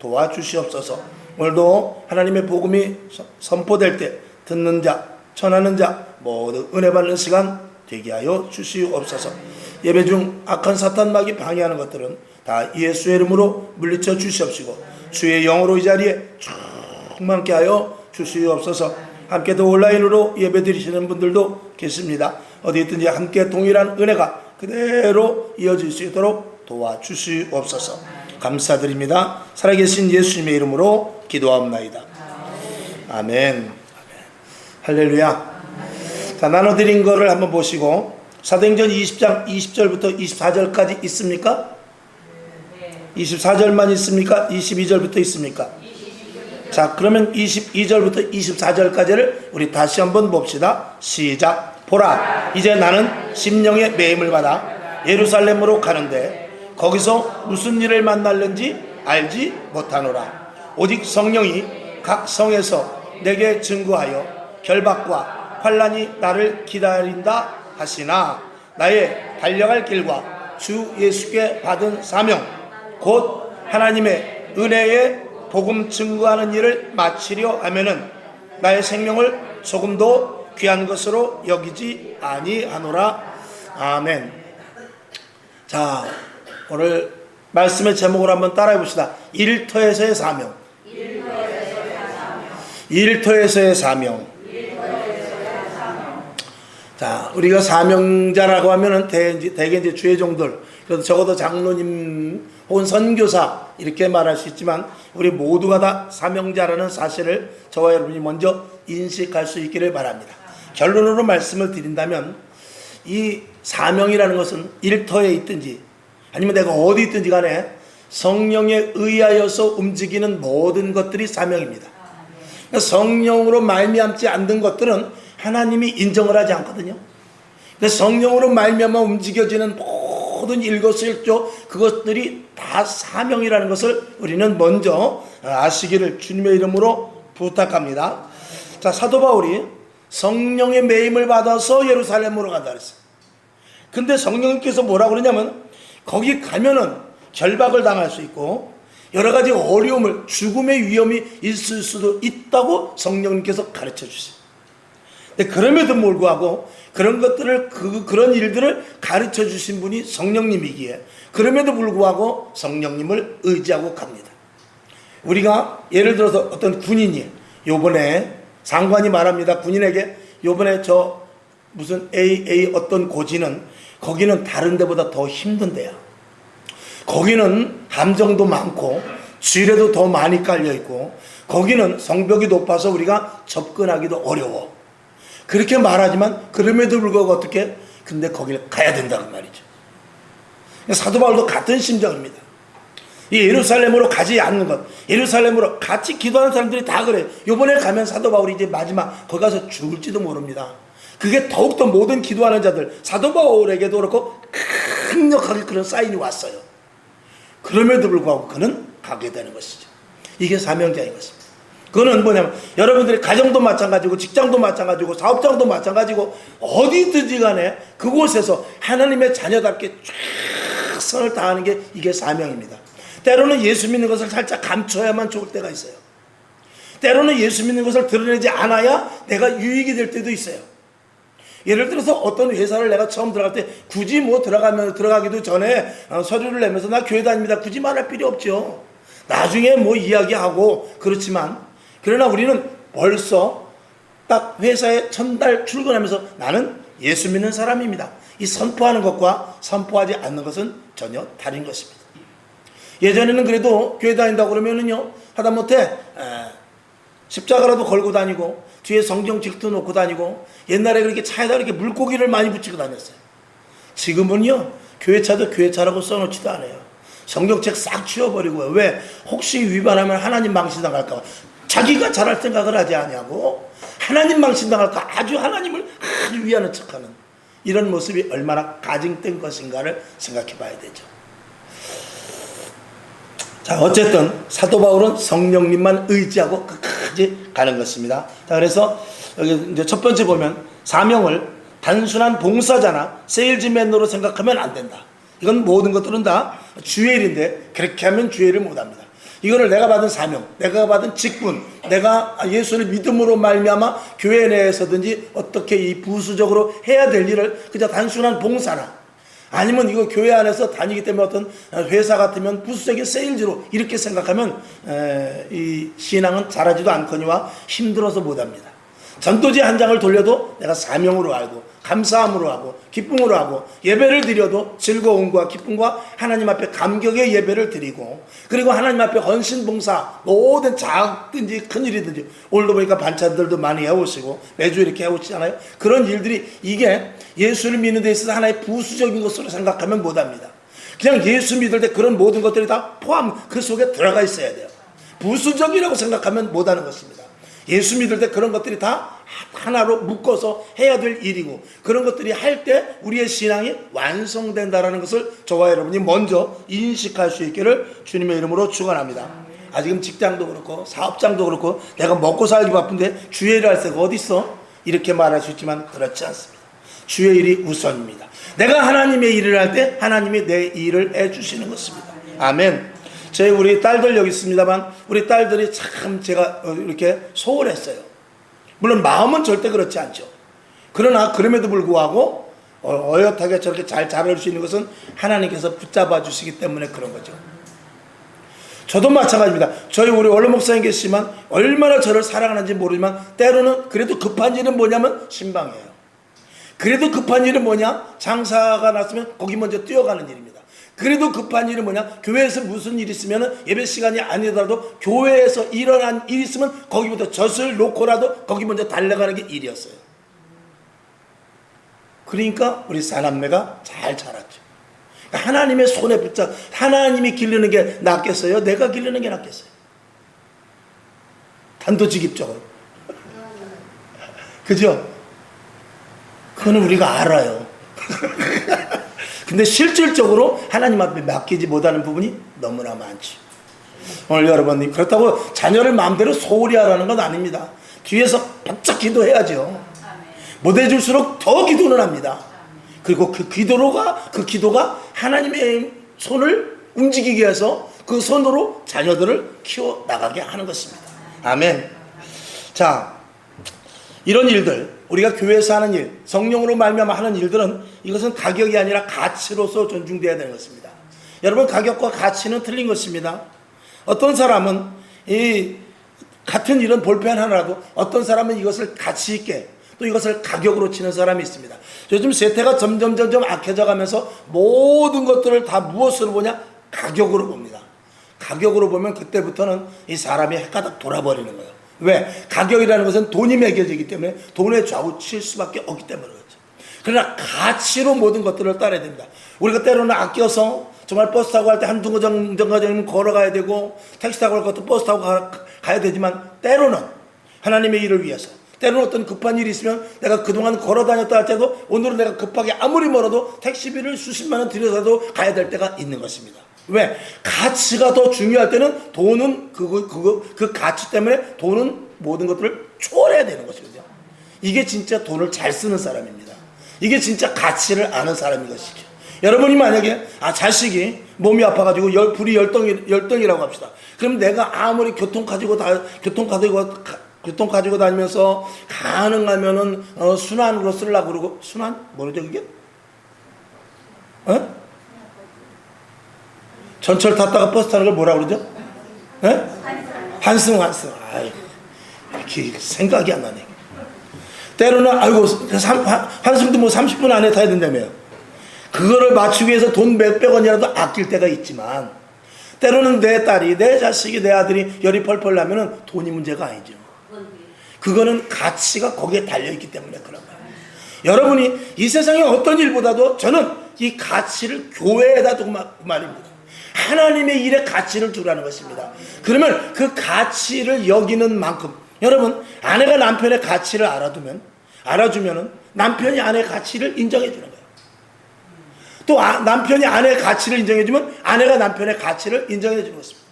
도와주시옵소서. 오늘도 하나님의 복음이 선포될 때 듣는 자, 전하는 자 모두 은혜 받는 시간 되게 하여 주시옵소서. 예배 중 악한 사탄막이 방해하는 것들은 다 예수의 이름으로 물리쳐 주시옵시고 주의 영으로 이 자리에 충만케 하여 주시옵소서. 함께 또 온라인으로 예배 드리시는 분들도 계십니다. 어디 있든지 함께 동일한 은혜가 그대로 이어질 수 있도록 도와주시옵소서. 감사드립니다. 살아계신 예수님의 이름으로 기도합나이다. 아멘. 할렐루야. 자, 나눠드린 거를 한번 보시고 사도행전 20장 20절부터 24절까지 있습니까? 24절만 있습니까? 22절부터 있습니까? 자, 그러면 22절부터 24절까지를 우리 다시 한번 봅시다. 시작. 보라, 이제 나는 심령의 매임을 받아 예루살렘으로 가는데 거기서 무슨 일을 만날는지 알지 못하노라. 오직 성령이 각 성에서 내게 증거하여 결박과 환난이 나를 기다린다 하시나 나의 달려갈 길과 주 예수께 받은 사명 곧 하나님의 은혜의 복음 증거하는 일을 마치려 하면은 나의 생명을 조금도 귀한 것으로 여기지 아니하노라. 아멘. 자, 오늘 말씀의 제목을 한번 따라해 봅시다. 일터에서의 사명. 일터에서의 사명. 자, 우리가 사명자라고 하면은 대개 이제 주의 종들, 그래도 적어도 장로님 혹은 선교사 이렇게 말할 수 있지만 우리 모두가 다 사명자라는 사실을 저와 여러분이 먼저 인식할 수 있기를 바랍니다. 결론으로 말씀을 드린다면 이 사명이라는 것은 일터에 있든지 아니면 내가 어디 있든지 간에 성령에 의하여서 움직이는 모든 것들이 사명입니다. 성령으로 말미암지 않는 것들은 하나님이 인정을 하지 않거든요. 성령으로 말미암아 움직여지는 모든 일거수일조 그것들이 다 사명이라는 것을 우리는 먼저 아시기를 주님의 이름으로 부탁합니다. 자, 사도 바울이 성령의 매임을 받아서 예루살렘으로 간다 그랬어요. 근데 성령님께서 뭐라고 그러냐면 거기 가면은 결박을 당할 수 있고 여러 가지 어려움을 죽음의 위험이 있을 수도 있다고 성령님께서 가르쳐 주세요. 근데 그럼에도 불구하고 그런 것들을 그런 일들을 가르쳐 주신 분이 성령님이기에 그럼에도 불구하고 성령님을 의지하고 갑니다. 우리가 예를 들어서 어떤 군인이 요번에 상관이 말합니다. 군인에게 요번에 저 무슨 AA 어떤 고지는 거기는 다른 데보다 더 힘든데요. 거기는 함정도 많고 지뢰도 더 많이 깔려있고 거기는 성벽이 높아서 우리가 접근하기도 어려워. 그렇게 말하지만 그럼에도 불구하고 어떻게? 근데 거기를 가야 된다고 말이죠. 사도 바울도 같은 심정입니다. 이 예루살렘으로 가지 않는 것, 예루살렘으로 같이 기도하는 사람들이 다 그래요. 요번에 가면 사도 바울이 이제 마지막 거기 가서 죽을지도 모릅니다. 그게 더욱더 모든 기도하는 자들, 사도 바울에게도 그렇고 강력하게 그런 사인이 왔어요. 그럼에도 불구하고 그는 가게 되는 것이죠. 이게 사명자인 것입니다. 그거는 뭐냐면 여러분들의 가정도 마찬가지고 직장도 마찬가지고 사업장도 마찬가지고 어디든지 간에 그곳에서 하나님의 자녀답게 최선을 다하는 게 이게 사명입니다. 때로는 예수 믿는 것을 살짝 감춰야만 좋을 때가 있어요. 때로는 예수 믿는 것을 드러내지 않아야 내가 유익이 될 때도 있어요. 예를 들어서 어떤 회사를 내가 처음 들어갈 때 굳이 뭐 들어가기도 전에 서류를 내면서 나 교회 다닙니다. 굳이 말할 필요 없죠. 나중에 뭐 이야기하고 그렇지만 그러나 우리는 벌써 딱 회사에 첫날 출근하면서 나는 예수 믿는 사람입니다. 이 선포하는 것과 선포하지 않는 것은 전혀 다른 것입니다. 예전에는 그래도 교회 다닌다고 그러면은요 하다못해 십자가라도 걸고 다니고 뒤에 성경책도 놓고 다니고 옛날에 그렇게 차에다 이렇게 물고기를 많이 붙이고 다녔어요. 지금은요 교회차도 교회차라고 써놓지도 않아요. 성경책 싹 치워버리고요. 왜? 혹시 위반하면 하나님 망신당할까 봐 자기가 잘할 생각을 하지 않냐고 하나님 망신당할까 아주 하나님을 아주 위하는 척하는 이런 모습이 얼마나 가증된 것인가를 생각해 봐야 되죠. 자, 어쨌든 사도 바울은 성령님만 의지하고 끝까지 가는 것입니다. 자, 그래서 여기 이제 첫 번째 보면 사명을 단순한 봉사자나 세일즈맨으로 생각하면 안 된다. 이건 모든 것들은 다 주의 일인데 그렇게 하면 주의 일을 못합니다. 이거를 내가 받은 사명, 내가 받은 직분, 내가 예수를 믿음으로 말미암아 교회 내에서든지 어떻게 이 부수적으로 해야 될 일을 그저 단순한 봉사나 아니면 이거 교회 안에서 다니기 때문에 어떤 회사 같으면 부수적인 세일즈로 이렇게 생각하면 이 신앙은 자라지도 않거니와 힘들어서 못합니다. 전도지 한 장을 돌려도 내가 사명으로 알고 감사함으로 하고 기쁨으로 하고 예배를 드려도 즐거움과 기쁨과 하나님 앞에 감격의 예배를 드리고 그리고 하나님 앞에 헌신봉사 모든 작든지 큰일이든지 오늘도 보니까 반찬들도 많이 해오시고 매주 이렇게 해오시잖아요. 그런 일들이 이게 예수를 믿는 데 있어서 하나의 부수적인 것으로 생각하면 못합니다. 그냥 예수 믿을 때 그런 모든 것들이 다 포함 그 속에 들어가 있어야 돼요. 부수적이라고 생각하면 못하는 것입니다. 예수 믿을 때 그런 것들이 다 하나로 묶어서 해야 될 일이고 그런 것들이 할 때 우리의 신앙이 완성된다라는 것을 저와 여러분이 먼저 인식할 수 있기를 주님의 이름으로 축원합니다. 아직은 직장도 그렇고 사업장도 그렇고 내가 먹고 살기 바쁜데 주의 일을 할 새가 어디 있어? 이렇게 말할 수 있지만 그렇지 않습니다. 주의 일이 우선입니다. 내가 하나님의 일을 할 때 하나님이 내 일을 해주시는 것입니다. 아멘. 저희 우리 딸들 여기 있습니다만 우리 딸들이 참 제가 이렇게 소홀했어요. 물론 마음은 절대 그렇지 않죠. 그러나 그럼에도 불구하고 어엿하게 저렇게 잘 자랄 수 있는 것은 하나님께서 붙잡아 주시기 때문에 그런 거죠. 저도 마찬가지입니다. 저희 우리 원로 목사님 계시지만 얼마나 저를 사랑하는지 모르지만 때로는 그래도 급한 일은 뭐냐면 신방이에요. 그래도 급한 일은 뭐냐? 장사가 났으면 거기 먼저 뛰어가는 일입니다. 그래도 급한 일은 뭐냐? 교회에서 무슨 일이 있으면 예배 시간이 아니더라도 교회에서 일어난 일이 있으면 거기부터 젖을 놓고라도 거기 먼저 달려가는 게 일이었어요. 그러니까 우리 사남매가 잘 자랐죠. 하나님의 손에 붙잡 하나님이 기르는 게 낫겠어요? 내가 기르는 게 낫겠어요? 단도직입적으로. 그죠? 그거는 우리가 알아요. 근데 실질적으로 하나님 앞에 맡기지 못하는 부분이 너무나 많죠. 오늘 여러분 그렇다고 자녀를 마음대로 소홀히 하라는 건 아닙니다. 뒤에서 바짝 기도해야죠. 못 해줄수록 더 기도는 합니다. 그리고 그 기도가 하나님의 손을 움직이게 해서 그 손으로 자녀들을 키워나가게 하는 것입니다. 아멘. 자, 이런 일들 우리가 교회에서 하는 일, 성령으로 말미암아 하는 일들은 이것은 가격이 아니라 가치로서 존중되어야 되는 것입니다. 여러분 가격과 가치는 틀린 것입니다. 어떤 사람은 이 같은 일은 볼펜 하나라도 어떤 사람은 이것을 가치 있게 또 이것을 가격으로 치는 사람이 있습니다. 요즘 세태가 점점 악해져 가면서 모든 것들을 다 무엇으로 보냐? 가격으로 봅니다. 가격으로 보면 그때부터는 이 사람이 헷가닥 돌아버리는 거예요. 왜? 가격이라는 것은 돈이 매겨지기 때문에 돈에 좌우칠 수밖에 없기 때문에 그렇죠. 그러나 가치로 모든 것들을 따라야 됩니다. 우리가 때로는 아껴서 정말 버스 타고 갈 때 한두 정거장이면 걸어가야 되고 택시 타고 갈 것도 버스 타고 가야 되지만 때로는 하나님의 일을 위해서 때로는 어떤 급한 일이 있으면 내가 그동안 걸어 다녔다 할 때도 오늘은 내가 급하게 아무리 멀어도 택시비를 수십만 원 들여서도 가야 될 때가 있는 것입니다. 왜? 가치가 더 중요할 때는 돈은 그 가치 때문에 돈은 모든 것들을 초월해야 되는 것이거든요. 이게 진짜 돈을 잘 쓰는 사람입니다. 이게 진짜 가치를 아는 사람인 것이죠. 여러분이 만약에 자식이 몸이 아파가지고 불이 열덩이라고 합시다. 그럼 내가 아무리 교통 가지고 다니면서 가능하면은 순환으로 쓰려고 그러고 순환 뭐죠 그게? 전철 탔다가 버스 타는 걸 뭐라 그러죠? 환승. 아이, 이렇게 생각이 안 나네. 때로는 아이고 환승도 뭐 30분 안에 타야 된다며요. 그거를 맞추기 위해서 돈 몇백 원이라도 아낄 때가 있지만 때로는 내 딸이 내 자식이 내 아들이 열이 펄펄 나면은 돈이 문제가 아니죠. 그거는 가치가 거기에 달려있기 때문에 그런 거예요. 여러분이 이 세상의 어떤 일보다도 저는 이 가치를 교회에다 두고 말입니다. 하나님의 일에 가치를 두라는 것입니다. 그러면 그 가치를 여기는 만큼 여러분 아내가 남편의 가치를 알아주면은 남편이 아내의 가치를 인정해 주는 거예요. 또 남편이 아내의 가치를 인정해 주면 아내가 남편의 가치를 인정해 주는 것입니다.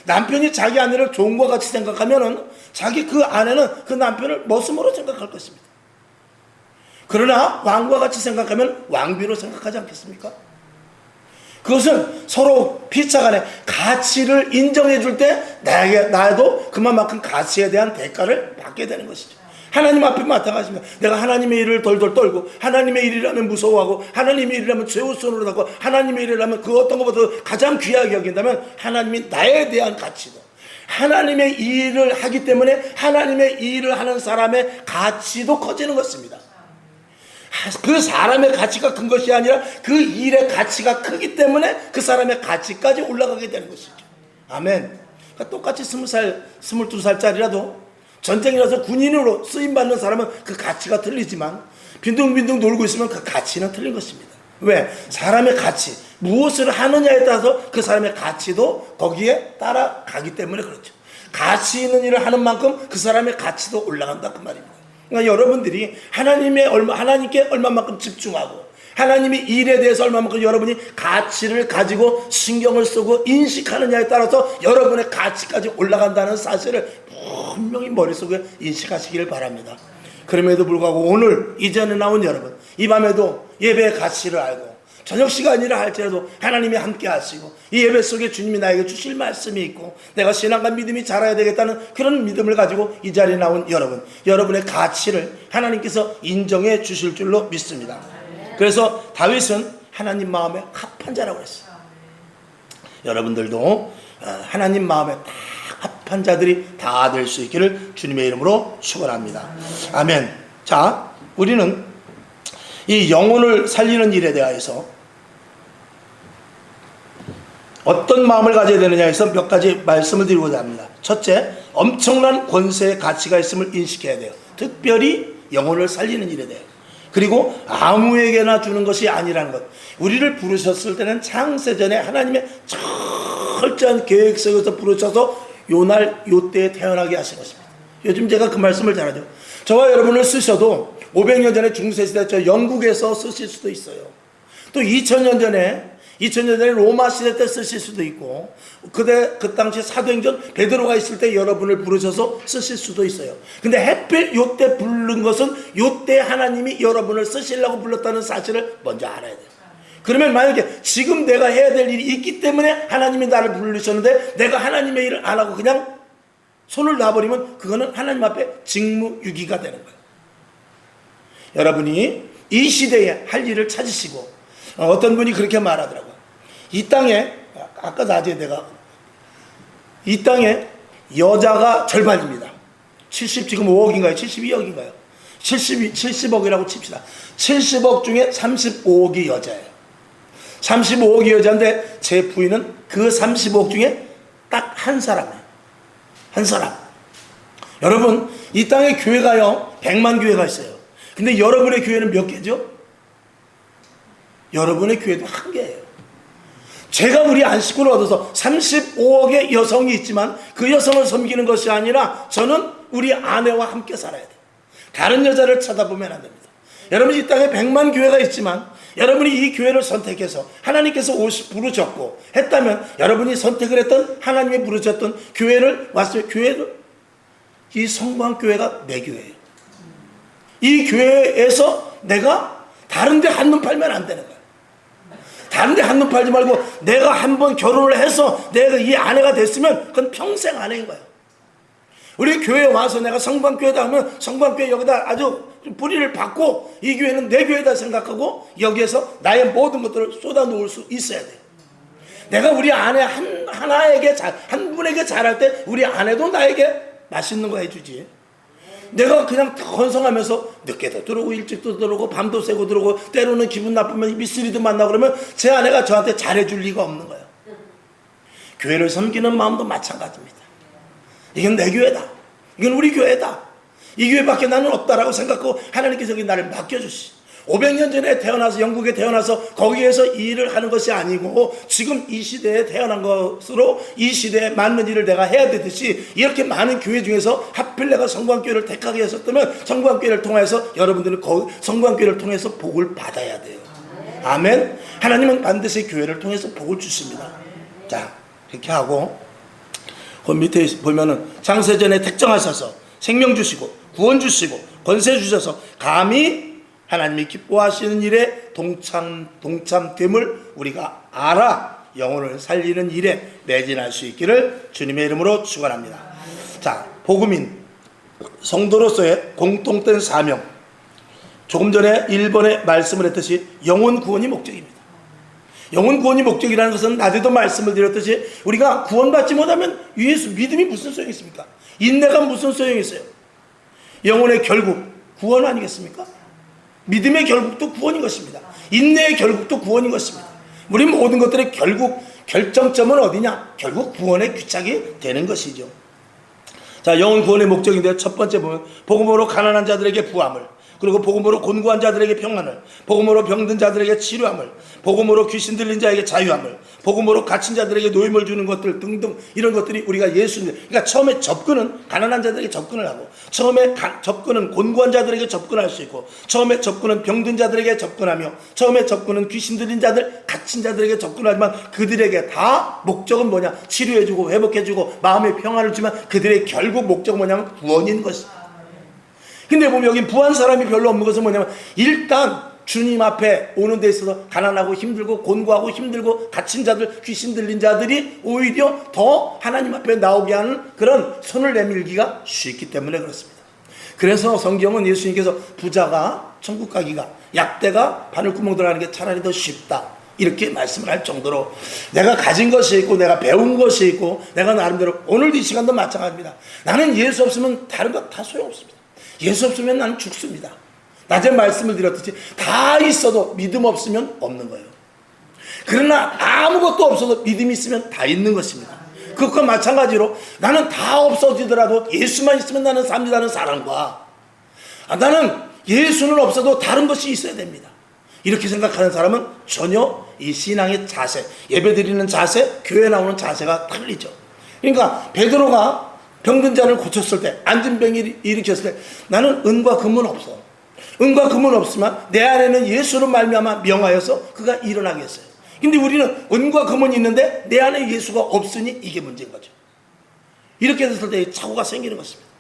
남편이 자기 아내를 좋은 것 같이 생각하면은 자기 그 아내는 그 남편을 머슴으로 생각할 것입니다. 그러나 왕과 같이 생각하면 왕비로 생각하지 않겠습니까? 그것은 서로 피차간에 가치를 인정해 줄 때 나도 그만큼 가치에 대한 대가를 받게 되는 것이죠. 하나님 앞에 마땅하십니다. 내가 하나님의 일을 덜덜 떨고 하나님의 일이라면 무서워하고 하나님의 일이라면 최우선으로 하고 하나님의 일이라면 그 어떤 것보다 가장 귀하게 여긴다면 하나님이 나에 대한 가치도, 하나님의 일을 하기 때문에 하나님의 일을 하는 사람의 가치도 커지는 것입니다. 그 사람의 가치가 큰 것이 아니라 그 일의 가치가 크기 때문에 그 사람의 가치까지 올라가게 되는 것이죠. 아멘. 그러니까 똑같이 20살, 22살짜리라도 전쟁이라서 군인으로 쓰임받는 사람은 그 가치가 틀리지만 빈둥빈둥 놀고 있으면 그 가치는 틀린 것입니다. 왜? 사람의 가치, 무엇을 하느냐에 따라서 그 사람의 가치도 거기에 따라가기 때문에 그렇죠. 가치 있는 일을 하는 만큼 그 사람의 가치도 올라간다 그 말입니다. 그러니까 여러분들이 하나님께 얼마만큼 집중하고 하나님의 일에 대해서 얼마만큼 여러분이 가치를 가지고 신경을 쓰고 인식하느냐에 따라서 여러분의 가치까지 올라간다는 사실을 분명히 머릿속에 인식하시기를 바랍니다. 그럼에도 불구하고 오늘 이전에 나온 여러분, 이 밤에도 예배의 가치를 알고 저녁 시간이라 할지라도 하나님이 함께 하시고 이 예배 속에 주님이 나에게 주실 말씀이 있고 내가 신앙과 믿음이 자라야 되겠다는 그런 믿음을 가지고 이 자리에 나온 여러분, 여러분의 가치를 하나님께서 인정해 주실 줄로 믿습니다. 그래서 다윗은 하나님 마음에 합한 자라고 그랬어요. 여러분들도 하나님 마음에 딱 합한 자들이 다 될 수 있기를 주님의 이름으로 축원합니다. 아멘. 자, 우리는 이 영혼을 살리는 일에 대해서 어떤 마음을 가져야 되느냐에서 몇 가지 말씀을 드리고자 합니다. 첫째, 엄청난 권세의 가치가 있음을 인식해야 돼요. 특별히 영혼을 살리는 일에 대해. 그리고 아무에게나 주는 것이 아니라는 것. 우리를 부르셨을 때는 창세전에 하나님의 철저한 계획 속에서 부르셔서 요날 요때에 태어나게 하신 것입니다. 요즘 제가 그 말씀을 잘하죠. 저와 여러분을 쓰셔도 500년 전에 중세시대 저 영국에서 쓰실 수도 있어요. 또 2000년 전에 로마 시대 때 쓰실 수도 있고 그 당시 사도행전 베드로가 있을 때 여러분을 부르셔서 쓰실 수도 있어요. 근데 하필 요때 부른 것은 요때 하나님이 여러분을 쓰시려고 불렀다는 사실을 먼저 알아야 돼요. 그러면 만약에 지금 내가 해야 될 일이 있기 때문에 하나님이 나를 부르셨는데 내가 하나님의 일을 안 하고 그냥 손을 놔버리면 그거는 하나님 앞에 직무유기가 되는 거예요. 여러분이 이 시대에 할 일을 찾으시고 어떤 분이 그렇게 말하더라고요. 이 땅에 아까 낮에 내가 이 땅에 여자가 절반입니다. 지금 5억인가요? 72억인가요? 70억이라고 칩시다. 70억 중에 35억이 여자예요. 35억이 여자인데 제 부인은 그 35억 중에 딱 한 사람이에요. 한 사람. 여러분, 이 땅에 교회가요 100만 교회가 있어요. 근데 여러분의 교회는 몇 개죠? 여러분의 교회도 한 개예요. 제가 우리 안식구를 얻어서 35억의 여성이 있지만 그 여성을 섬기는 것이 아니라 저는 우리 아내와 함께 살아야 돼요. 다른 여자를 쳐다보면 안 됩니다. 여러분, 이 땅에 100만 교회가 있지만 여러분이 이 교회를 선택해서 하나님께서 부르셨고 했다면 여러분이 선택을 했던 하나님이 부르셨던 교회를 왔어요. 이 성광교회가 내 교회예요. 이 교회에서 내가 다른 데 한눈 팔면 안 되는 거예요. 다른 데 한눈 팔지 말고 내가 한번 결혼을 해서 내가 이 아내가 됐으면 그건 평생 아내인 거예요. 우리 교회에 와서 내가 성광교회다 하면 성광교회 여기다 아주 뿌리를 받고 이 교회는 내 교회다 생각하고 여기에서 나의 모든 것들을 쏟아 놓을 수 있어야 돼요. 내가 우리 아내 한 분에게 잘할 때 우리 아내도 나에게 맛있는 거 해주지. 내가 그냥 건성하면서 늦게도 들어오고 일찍도 들어오고 밤도 새고 들어오고 때로는 기분 나쁘면 미쓰리도 만나고 그러면 제 아내가 저한테 잘해줄 리가 없는 거예요. 교회를 섬기는 마음도 마찬가지입니다. 이건 내 교회다. 이건 우리 교회다. 이 교회밖에 나는 없다라고 생각하고 하나님께서 나를 맡겨주시. 500년 전에 태어나서 영국에 태어나서 거기에서 이 일을 하는 것이 아니고 지금 이 시대에 태어난 것으로 이 시대에 맞는 일을 내가 해야 되듯이 이렇게 많은 교회 중에서 하필 내가 성광교회를 택하게 했었다면 성광교회를 통해서 여러분들은 성광교회를 통해서 복을 받아야 돼요. 아멘. 하나님은 반드시 교회를 통해서 복을 주십니다. 자, 이렇게 하고 그 밑에 보면은 창세전에 택정하셔서 생명 주시고 구원 주시고 권세 주셔서 감히 하나님이 기뻐하시는 일에 동참됨을 우리가 알아 영혼을 살리는 일에 매진할 수 있기를 주님의 이름으로 축원합니다. 자, 복음인 성도로서의 공통된 사명, 조금 전에 1번에 말씀을 했듯이 영혼 구원이 목적입니다. 영혼 구원이 목적이라는 것은 낮에도 말씀을 드렸듯이 우리가 구원받지 못하면 예수 믿음이 무슨 소용이 있습니까? 인내가 무슨 소용이 있어요? 영혼의 결국 구원 아니겠습니까? 믿음의 결국도 구원인 것입니다. 인내의 결국도 구원인 것입니다. 우리 모든 것들의 결국 결정점은 어디냐? 결국 구원의 귀착이 되는 것이죠. 자, 영혼 구원의 목적인데 첫 번째 보면 복음으로 가난한 자들에게 부함을, 그리고 복음으로 곤고한 자들에게 평안을, 복음으로 병든 자들에게 치료함을, 복음으로 귀신 들린 자에게 자유함을, 복음으로 갇힌 자들에게 노임을 주는 것들 등등, 이런 것들이 우리가 예수님, 그러니까 처음에 접근은 가난한 자들에게 접근을 하고, 처음에 접근은 곤고한 자들에게 접근할 수 있고, 처음에 접근은 병든 자들에게 접근하며, 처음에 접근은 귀신 들린 자들, 갇힌 자들에게 접근하지만 그들에게 다 목적은 뭐냐? 치료해주고 회복해주고 마음의 평안을 주면 그들의 결국 목적은 뭐냐면 구원인 것입니다. 근데 보면 여기 부한 사람이 별로 없는 것은 뭐냐면 일단 주님 앞에 오는 데 있어서 가난하고 힘들고 곤고하고 힘들고 갇힌 자들, 귀신 들린 자들이 오히려 더 하나님 앞에 나오게 하는 그런 손을 내밀기가 쉽기 때문에 그렇습니다. 그래서 성경은 예수님께서 부자가 천국 가기가, 약대가 바늘구멍 들어가는 게 차라리 더 쉽다, 이렇게 말씀을 할 정도로 내가 가진 것이 있고 내가 배운 것이 있고 내가 나름대로, 오늘도 이 시간도 마찬가지입니다. 나는 예수 없으면 다른 것 다 소용없습니다. 예수 없으면 나는 죽습니다. 낮에 말씀을 드렸듯이 다 있어도 믿음 없으면 없는 거예요. 그러나 아무것도 없어도 믿음이 있으면 다 있는 것입니다. 그것과 마찬가지로 나는 다 없어지더라도 예수만 있으면 나는 삽니다는 사람과, 나는 예수는 없어도 다른 것이 있어야 됩니다, 이렇게 생각하는 사람은 전혀 이 신앙의 자세, 예배드리는 자세, 교회 나오는 자세가 틀리죠. 그러니까 베드로가 병든 자를 고쳤을 때, 앉은 병이 일으켰을 때 나는 은과 금은 없어. 은과 금은 없지만 내 안에는 예수로 말미암아 명하여서 그가 일어나게 했어요. 근데 우리는 은과 금은 있는데 내 안에 예수가 없으니 이게 문제인 거죠. 이렇게 됐을 때 착오가 생기는 것입니다.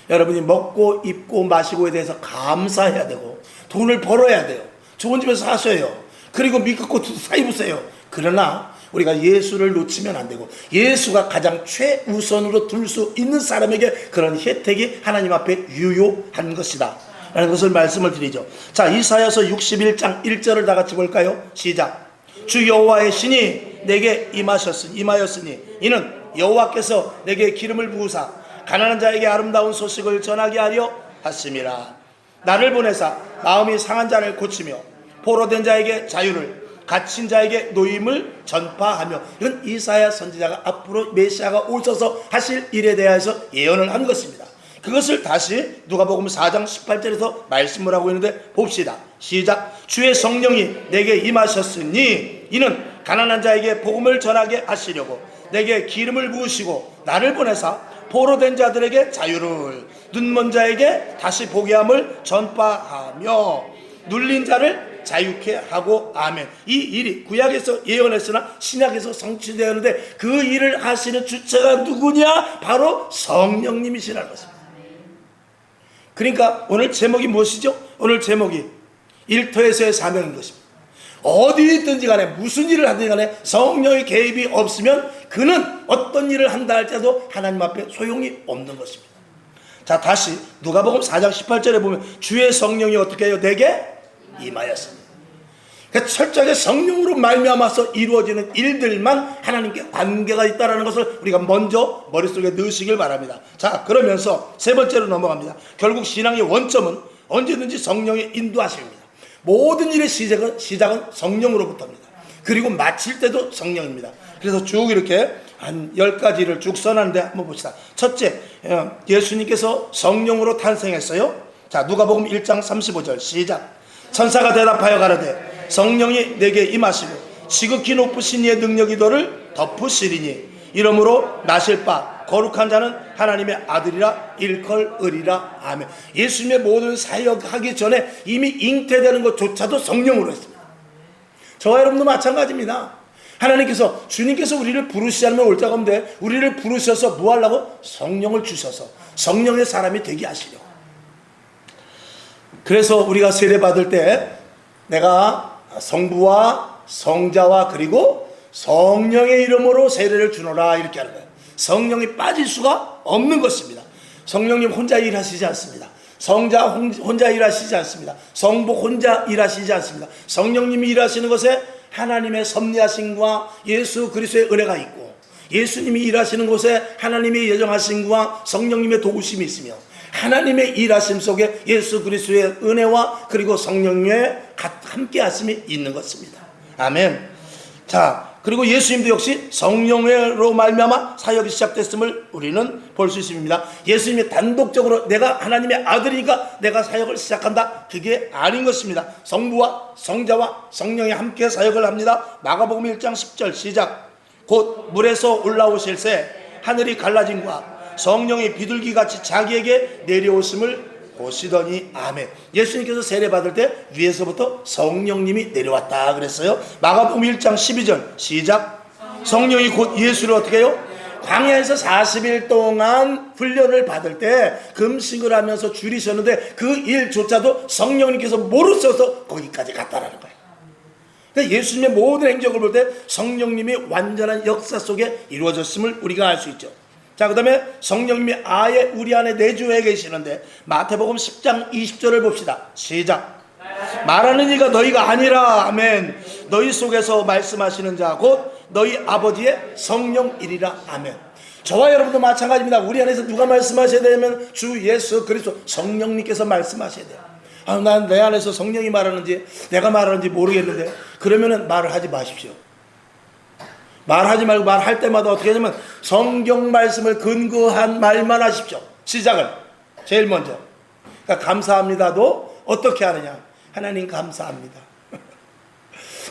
여러분이 먹고 입고 마시고에 대해서 감사해야 되고, 돈을 벌어야 돼요. 좋은 집에서 사셔요. 그리고 믿고 사 입으세요. 그러나 우리가 예수를 놓치면 안 되고, 예수가 가장 최우선으로 둘 수 있는 사람에게 그런 혜택이 하나님 앞에 유효한 것이다 라는 것을 말씀을 드리죠. 자, 이사야서 61장 1절을 다 같이 볼까요? 시작. 주 여호와의 신이 내게 임하였으니 이는 여호와께서 내게 기름을 부으사 가난한 자에게 아름다운 소식을 전하게 하려 하심이라. 나를 보내사 마음이 상한 자를 고치며 포로된 자에게 자유를, 갇힌 자에게 노임을 전파하며. 이건 이사야 선지자가 앞으로 메시아가 오셔서 하실 일에 대해서 예언을 한 것입니다. 그것을 다시 누가복음 4장 18절에서 말씀을 하고 있는데 봅시다. 시작. 주의 성령이 내게 임하셨으니 이는 가난한 자에게 복음을 전하게 하시려고 내게 기름을 부으시고 나를 보내사 포로된 자들에게 자유를, 눈먼 자에게 다시 보게 함을 전파하며 눌린 자를 자유케 하고. 아멘. 이 일이 구약에서 예언했으나 신약에서 성취되었는데 그 일을 하시는 주체가 누구냐? 바로 성령님이시라는 것입니다. 그러니까 오늘 제목이 무엇이죠? 오늘 제목이 일터에서의 사명인 것입니다. 어디 있든지 간에 무슨 일을 하든지 간에 성령의 개입이 없으면 그는 어떤 일을 한다 할지라도 하나님 앞에 소용이 없는 것입니다. 자, 다시 누가복음 4장 18절에 보면 주의 성령이 어떻게 해요? 내게 임하였습니다. 그러니까 철저하게 성령으로 말미암아서 이루어지는 일들만 하나님께 관계가 있다는 것을 우리가 먼저 머릿속에 넣으시길 바랍니다. 자, 그러면서 세 번째로 넘어갑니다. 결국 신앙의 원점은 언제든지 성령의 인도하심입니다. 모든 일의 시작은 성령으로부터입니다. 그리고 마칠 때도 성령입니다. 그래서 쭉 이렇게 한 10가지를 쭉 써놨는데 한번 봅시다. 첫째, 예수님께서 성령으로 탄생했어요. 자, 누가복음 1장 35절 시작. 천사가 대답하여 가라되 성령이 내게 임하시고 지극히 높으신 이의 능력이 너를 덮으시리니 이러므로 나실 바 거룩한 자는 하나님의 아들이라 일컬으리라. 아멘. 예수님의 모든 사역하기 전에 이미 잉태되는 것조차도 성령으로 했습니다. 저와 여러분도 마찬가지입니다. 하나님께서, 주님께서 우리를 부르시지 않으면 올 자가 없는데 우리를 부르셔서 뭐 하려고? 성령을 주셔서 성령의 사람이 되게 하시려고. 그래서 우리가 세례 받을 때 내가 성부와 성자와 그리고 성령의 이름으로 세례를 주노라 이렇게 하는 거예요. 성령이 빠질 수가 없는 것입니다. 성령님 혼자 일하시지 않습니다. 성자 혼자 일하시지 않습니다. 성부 혼자 일하시지 않습니다. 성령님이 일하시는 것에 하나님의 섭리하심과 예수 그리스도의 은혜가 있고, 예수님이 일하시는 곳에 하나님의 예정하심과 성령님의 도우심이 있으며, 하나님의 일하심 속에 예수 그리스도의 은혜와 그리고 성령님의 함께 하심이 있는 것입니다. 아멘. 자, 그리고 예수님도 역시 성령으로 말미암아 사역이 시작됐음을 우리는 볼 수 있습니다. 예수님이 단독적으로 내가 하나님의 아들이니까 내가 사역을 시작한다, 그게 아닌 것입니다. 성부와 성자와 성령이 함께 사역을 합니다. 마가복음 1장 10절 시작. 곧 물에서 올라오실새 하늘이 갈라짐과 성령이 비둘기같이 자기에게 내려오심을 보시더니. 아멘. 예수님께서 세례 받을 때 위에서부터 성령님이 내려왔다 그랬어요. 마가복음 1장 12절 시작. 성령이 곧 예수를 어떻게 해요? 광야에서 40일 동안 훈련을 받을 때 금식을 하면서 줄이셨는데 그 일조차도 성령님께서 모르셔서 거기까지 갔다라는 거예요. 그러니까 예수님의 모든 행적을 볼 때 성령님이 완전한 역사 속에 이루어졌음을 우리가 알 수 있죠. 자, 그 다음에 성령님이 아예 우리 안에 내주해 계시는데 마태복음 10장 20절을 봅시다. 시작. 말하는 이가 너희가 아니라. 아멘. 너희 속에서 말씀하시는 자 곧 너희 아버지의 성령이리라. 아멘. 저와 여러분도 마찬가지입니다. 우리 안에서 누가 말씀하셔야 되면 주 예수 그리스도 성령님께서 말씀하셔야 돼요. 난 내 안에서 성령이 말하는지 내가 말하는지 모르겠는데, 그러면은 말을 하지 마십시오. 말하지 말고 말할 때마다 어떻게 하냐면 성경 말씀을 근거한 말만 하십시오. 시작을 제일 먼저. 그러니까 감사합니다도 어떻게 하느냐. 하나님 감사합니다.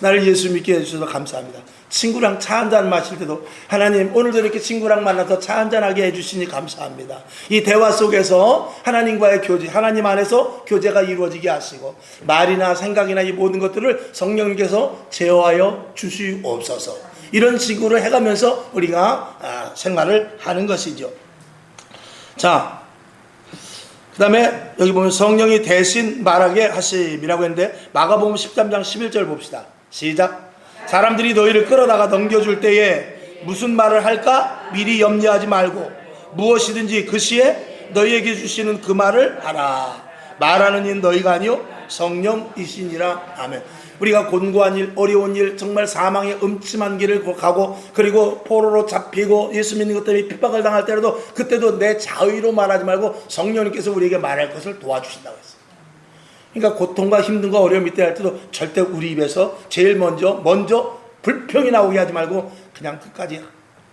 나를 예수 믿게 해주셔서 감사합니다. 친구랑 차 한잔 마실 때도 하나님 오늘도 이렇게 친구랑 만나서 차 한잔하게 해주시니 감사합니다. 이 대화 속에서 하나님과의 교제, 하나님 안에서 교제가 이루어지게 하시고 말이나 생각이나 이 모든 것들을 성령님께서 제어하여 주시옵소서. 이런 식으로 해가면서 우리가 생활을 하는 것이죠. 자, 그 다음에 여기 보면 성령이 대신 말하게 하심이라고 했는데 마가복음 13장 11절 봅시다. 시작. 사람들이 너희를 끌어다가 넘겨줄 때에 무슨 말을 할까 미리 염려하지 말고 무엇이든지 그 시에 너희에게 주시는 그 말을 하라. 말하는 이는 너희가 아니요 성령이시니라. 아멘. 우리가 곤고한 일, 어려운 일, 정말 사망의 음침한 길을 가고 그리고 포로로 잡히고 예수 믿는 것 때문에 핍박을 당할 때라도 그때도 내 자의로 말하지 말고 성령님께서 우리에게 말할 것을 도와주신다고 했어요. 그러니까 고통과 힘든과 어려움 있다 할 때도 절대 우리 입에서 제일 먼저 불평이 나오게 하지 말고 그냥 끝까지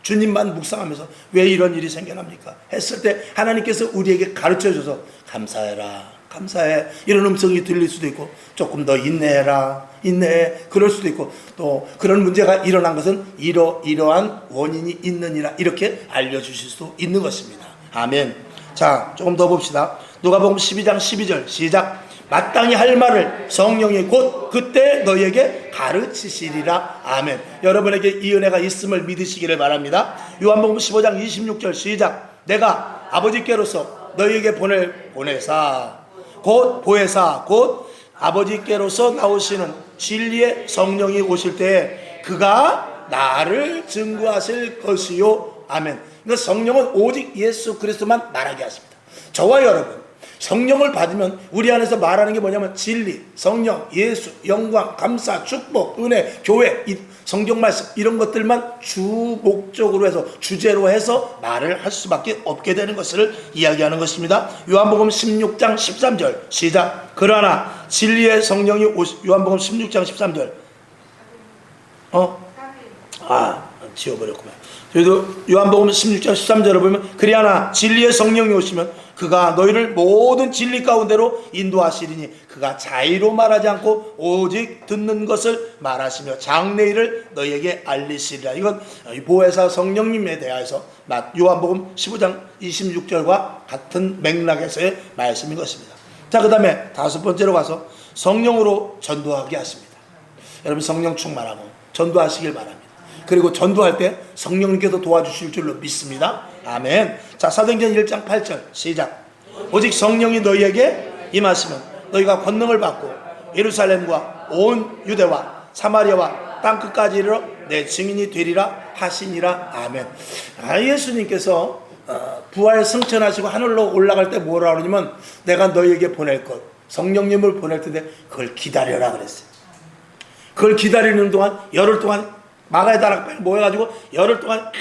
주님만 묵상하면서 왜 이런 일이 생겨납니까? 했을 때 하나님께서 우리에게 가르쳐줘서 감사해라. 감사해. 이런 음성이 들릴 수도 있고 조금 더 인내해라. 인내해. 그럴 수도 있고 또 그런 문제가 일어난 것은 이러한 원인이 있느니라 이렇게 알려주실 수도 있는 것입니다. 아멘. 자, 조금 더 봅시다. 누가복음 12장 12절 시작. 마땅히 할 말을 성령이 곧 그때 너희에게 가르치시리라. 아멘. 여러분에게 이 은혜가 있음을 믿으시기를 바랍니다. 요한복음 15장 26절 시작. 내가 아버지께로서 너희에게 보내사 곧 보혜사 곧 아버지께로서 나오시는 진리의 성령이 오실 때에 그가 나를 증거하실 것이요. 아멘. 그러니까 성령은 오직 예수 그리스도만 말하게 하십니다. 저와 여러분 성령을 받으면 우리 안에서 말하는 게 뭐냐면 진리, 성령, 예수, 영광, 감사, 축복, 은혜, 교회, 성경 말씀 이런 것들만 주 목적으로 해서 주제로 해서 말을 할 수밖에 없게 되는 것을 이야기하는 것입니다. 요한복음 16장 13절 시작. 그러나 진리의 성령이 요한복음 16장 13절 지워버렸구나. 저희도 요한복음 16장 13절을 보면 그리하나 진리의 성령이 오시면 그가 너희를 모든 진리 가운데로 인도하시리니 그가 자의로 말하지 않고 오직 듣는 것을 말하시며 장래일을 너희에게 알리시리라. 이건 보혜사 성령님에 대해서 요한복음 15장 26절과 같은 맥락에서의 말씀인 것입니다. 자, 그 다음에 다섯 번째로 가서 성령으로 전도하게 하십니다. 여러분 성령 충만하고 전도하시길 바랍니다. 그리고 전도할 때 성령님께서 도와주실 줄로 믿습니다. 아멘. 자, 사도행전 1장 8절 시작. 오직 성령이 너희에게 임하시면 너희가 권능을 받고 예루살렘과 온 유대와 사마리아와 땅끝까지 이르러 내 증인이 되리라 하시니라. 아멘. 예수님께서 부활 승천하시고 하늘로 올라갈 때 뭐라 그러냐면 내가 너희에게 보낼 것, 성령님을 보낼 텐데 그걸 기다려라 그랬어요. 그걸 기다리는 동안 열흘 동안 마가의 다락방에 모여가지고 열흘 동안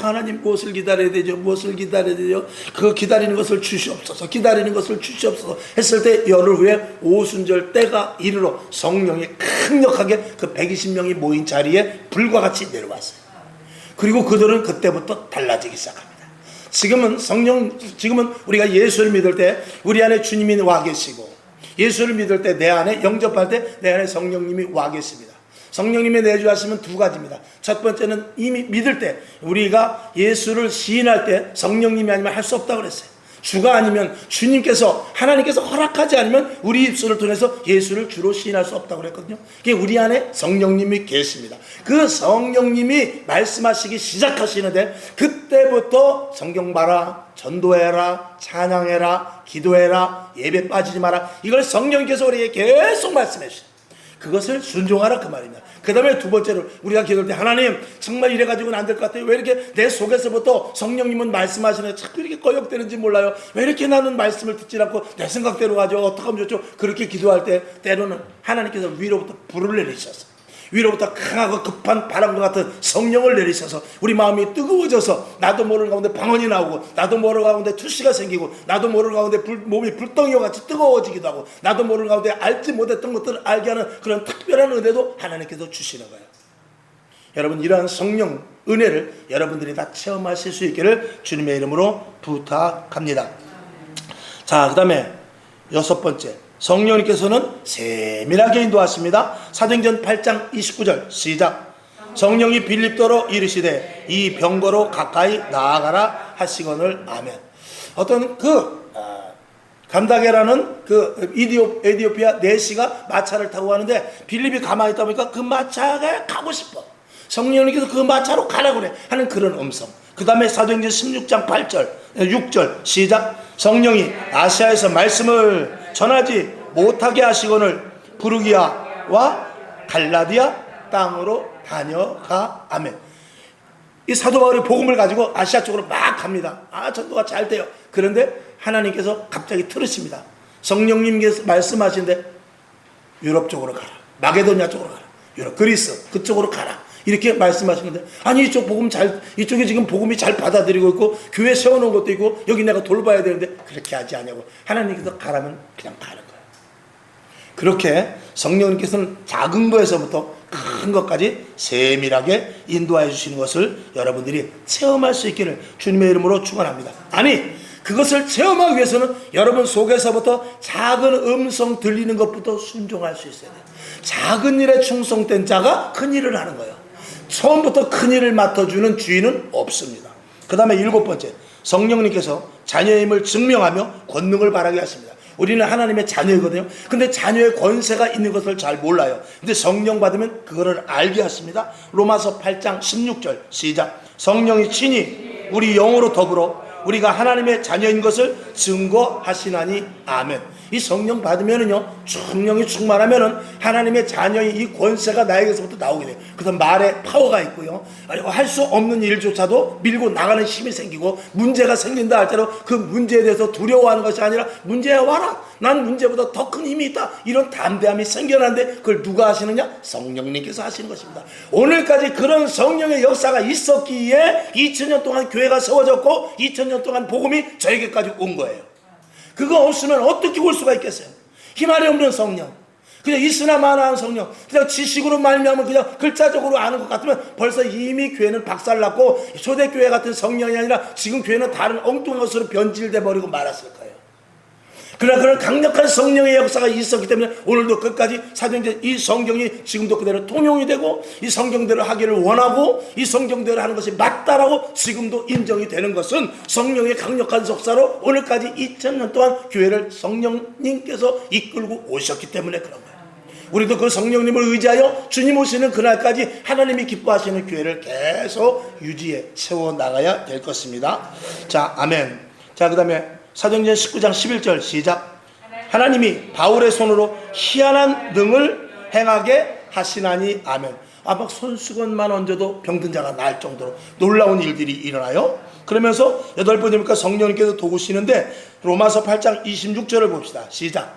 하나님 무엇을 기다려야 되죠? 무엇을 기다려야 되죠? 그 기다리는 것을 주시옵소서, 기다리는 것을 주시옵소서 했을 때 열흘 후에 오순절 때가 이르러 성령이 강력하게 그 120명이 모인 자리에 불과 같이 내려왔어요. 그리고 그들은 그때부터 달라지기 시작합니다. 지금은 우리가 예수를 믿을 때 우리 안에 주님이 와 계시고, 예수를 믿을 때 내 안에 영접할 때 내 안에 성령님이 와 계십니다. 성령님의 내주하시면 두 가지입니다. 첫 번째는 이미 믿을 때, 우리가 예수를 시인할 때 성령님이 아니면 할 수 없다고 그랬어요. 주가 아니면, 주님께서, 하나님께서 허락하지 않으면 우리 입술을 통해서 예수를 주로 시인할 수 없다고 그랬거든요. 그게 우리 안에 성령님이 계십니다. 그 성령님이 말씀하시기 시작하시는데 그때부터 성경 봐라, 전도해라, 찬양해라, 기도해라, 예배 빠지지 마라, 이걸 성령님께서 우리에게 계속 말씀해 주세요. 그것을 순종하라 그 말입니다. 그 다음에 두 번째로 우리가 기도할 때 하나님 정말 이래가지고는 안 될 것 같아요. 왜 이렇게 내 속에서부터 성령님은 말씀하시네 자꾸 이렇게 거역되는지 몰라요. 왜 이렇게 나는 말씀을 듣지 않고 내 생각대로 가죠. 어떻게 하면 좋죠? 그렇게 기도할 때 때로는 하나님께서 위로부터 불을 내리셔서, 위로부터 강하고 급한 바람과 같은 성령을 내리셔서 우리 마음이 뜨거워져서 나도 모르는 가운데 방언이 나오고, 나도 모르는 가운데 투시가 생기고, 나도 모르는 가운데 몸이 불덩이와 같이 뜨거워지기도 하고, 나도 모르는 가운데 알지 못했던 것들을 알게 하는 그런 특별한 은혜도 하나님께서 주시는 거예요. 여러분, 이러한 성령 은혜를 여러분들이 다 체험하실 수 있기를 주님의 이름으로 부탁합니다. 자, 그 다음에 여섯 번째, 성령님께서는 세밀하게 인도하십니다. 사도행전 8장 29절 시작. 성령이 빌립도로 이르시되 이 병거로 가까이 나아가라 하시거늘. 아멘. 어떤 감다게라는 에디오피아 내시가 마차를 타고 가는데 빌립이 가만히 있다 보니까 그 마차가 가고 싶어. 성령님께서 그 마차로 가라고 그래 하는 그런 음성. 그 다음에 사도행전 16장 6절 시작. 성령이 아시아에서 말씀을 전하지 못하게 하시거늘 부르기아와 갈라디아 땅으로 다녀가. 아멘. 이 사도 바울이 복음을 가지고 아시아 쪽으로 막 갑니다. 전도가 잘 돼요. 그런데 하나님께서 갑자기 틀으십니다. 성령님께서 말씀하신데 유럽 쪽으로 가라, 마게도냐 쪽으로 가라, 유럽 그리스 그쪽으로 가라, 이렇게 말씀하시는데, 아니 이쪽에 지금 복음이 잘 받아들이고 있고 교회 세워놓은 것도 있고 여기 내가 돌봐야 되는데 그렇게 하지 않냐고. 하나님께서 가라면 그냥 가는 거예요. 그렇게 성령님께서는 작은 거에서부터 큰 것까지 세밀하게 인도하여 주시는 것을 여러분들이 체험할 수 있기를 주님의 이름으로 축원합니다. 아니, 그것을 체험하기 위해서는 여러분 속에서부터 작은 음성 들리는 것부터 순종할 수 있어야 돼요. 작은 일에 충성된 자가 큰 일을 하는 거예요. 처음부터 큰 일을 맡아주는 주인은 없습니다. 그 다음에 일곱 번째, 성령님께서 자녀임을 증명하며 권능을 발하게 하십니다. 우리는 하나님의 자녀이거든요. 근데 자녀의 권세가 있는 것을 잘 몰라요. 근데 성령 받으면 그거를 알게 하십니다. 로마서 8장 16절 시작. 성령이 친히 우리 영으로 더불어 우리가 하나님의 자녀인 것을 증거하시나니. 아멘. 이 성령 받으면은요, 성령이 충만하면은 하나님의 자녀의 이 권세가 나에게서부터 나오게 돼요. 그래서 말에 파워가 있고요, 할 수 없는 일조차도 밀고 나가는 힘이 생기고, 문제가 생긴다 할 때로 그 문제에 대해서 두려워하는 것이 아니라 문제야 와라, 난 문제보다 더 큰 힘이 있다, 이런 담대함이 생겨나는데 그걸 누가 하시느냐? 성령님께서 하시는 것입니다. 오늘까지 그런 성령의 역사가 있었기에 2000년 동안 교회가 세워졌고 2000년 동안 복음이 저에게까지 온 거예요. 그거 없으면 어떻게 올 수가 있겠어요? 희말이 없는 성령, 그냥 있으나 마나한 성령, 그냥 지식으로 말미암아 그냥 글자적으로 아는 것 같으면 벌써 이미 교회는 박살났고 초대교회 같은 성령이 아니라 지금 교회는 다른 엉뚱한 것으로 변질돼 버리고 말았을 거예요. 그러나 그런 강력한 성령의 역사가 있었기 때문에 오늘도 끝까지 사도행전 이 성경이 지금도 그대로 통용이 되고, 이 성경대로 하기를 원하고 이 성경대로 하는 것이 맞다라고 지금도 인정이 되는 것은 성령의 강력한 역사로 오늘까지 2000년 동안 교회를 성령님께서 이끌고 오셨기 때문에 그런 거예요. 우리도 그 성령님을 의지하여 주님 오시는 그날까지 하나님이 기뻐하시는 교회를 계속 유지해 세워나가야 될 것입니다. 자, 아멘. 자, 그 다음에 사도행전 19장 11절 시작. 하나님이 바울의 손으로 희한한 능을 행하게 하시나니 아멘. 막 손수건만 얹어도 병든 자가 나을 정도로 놀라운 일들이 일어나요. 그러면서 8번이니까 성령님께서 도우시는데 로마서 8장 26절을 봅시다. 시작.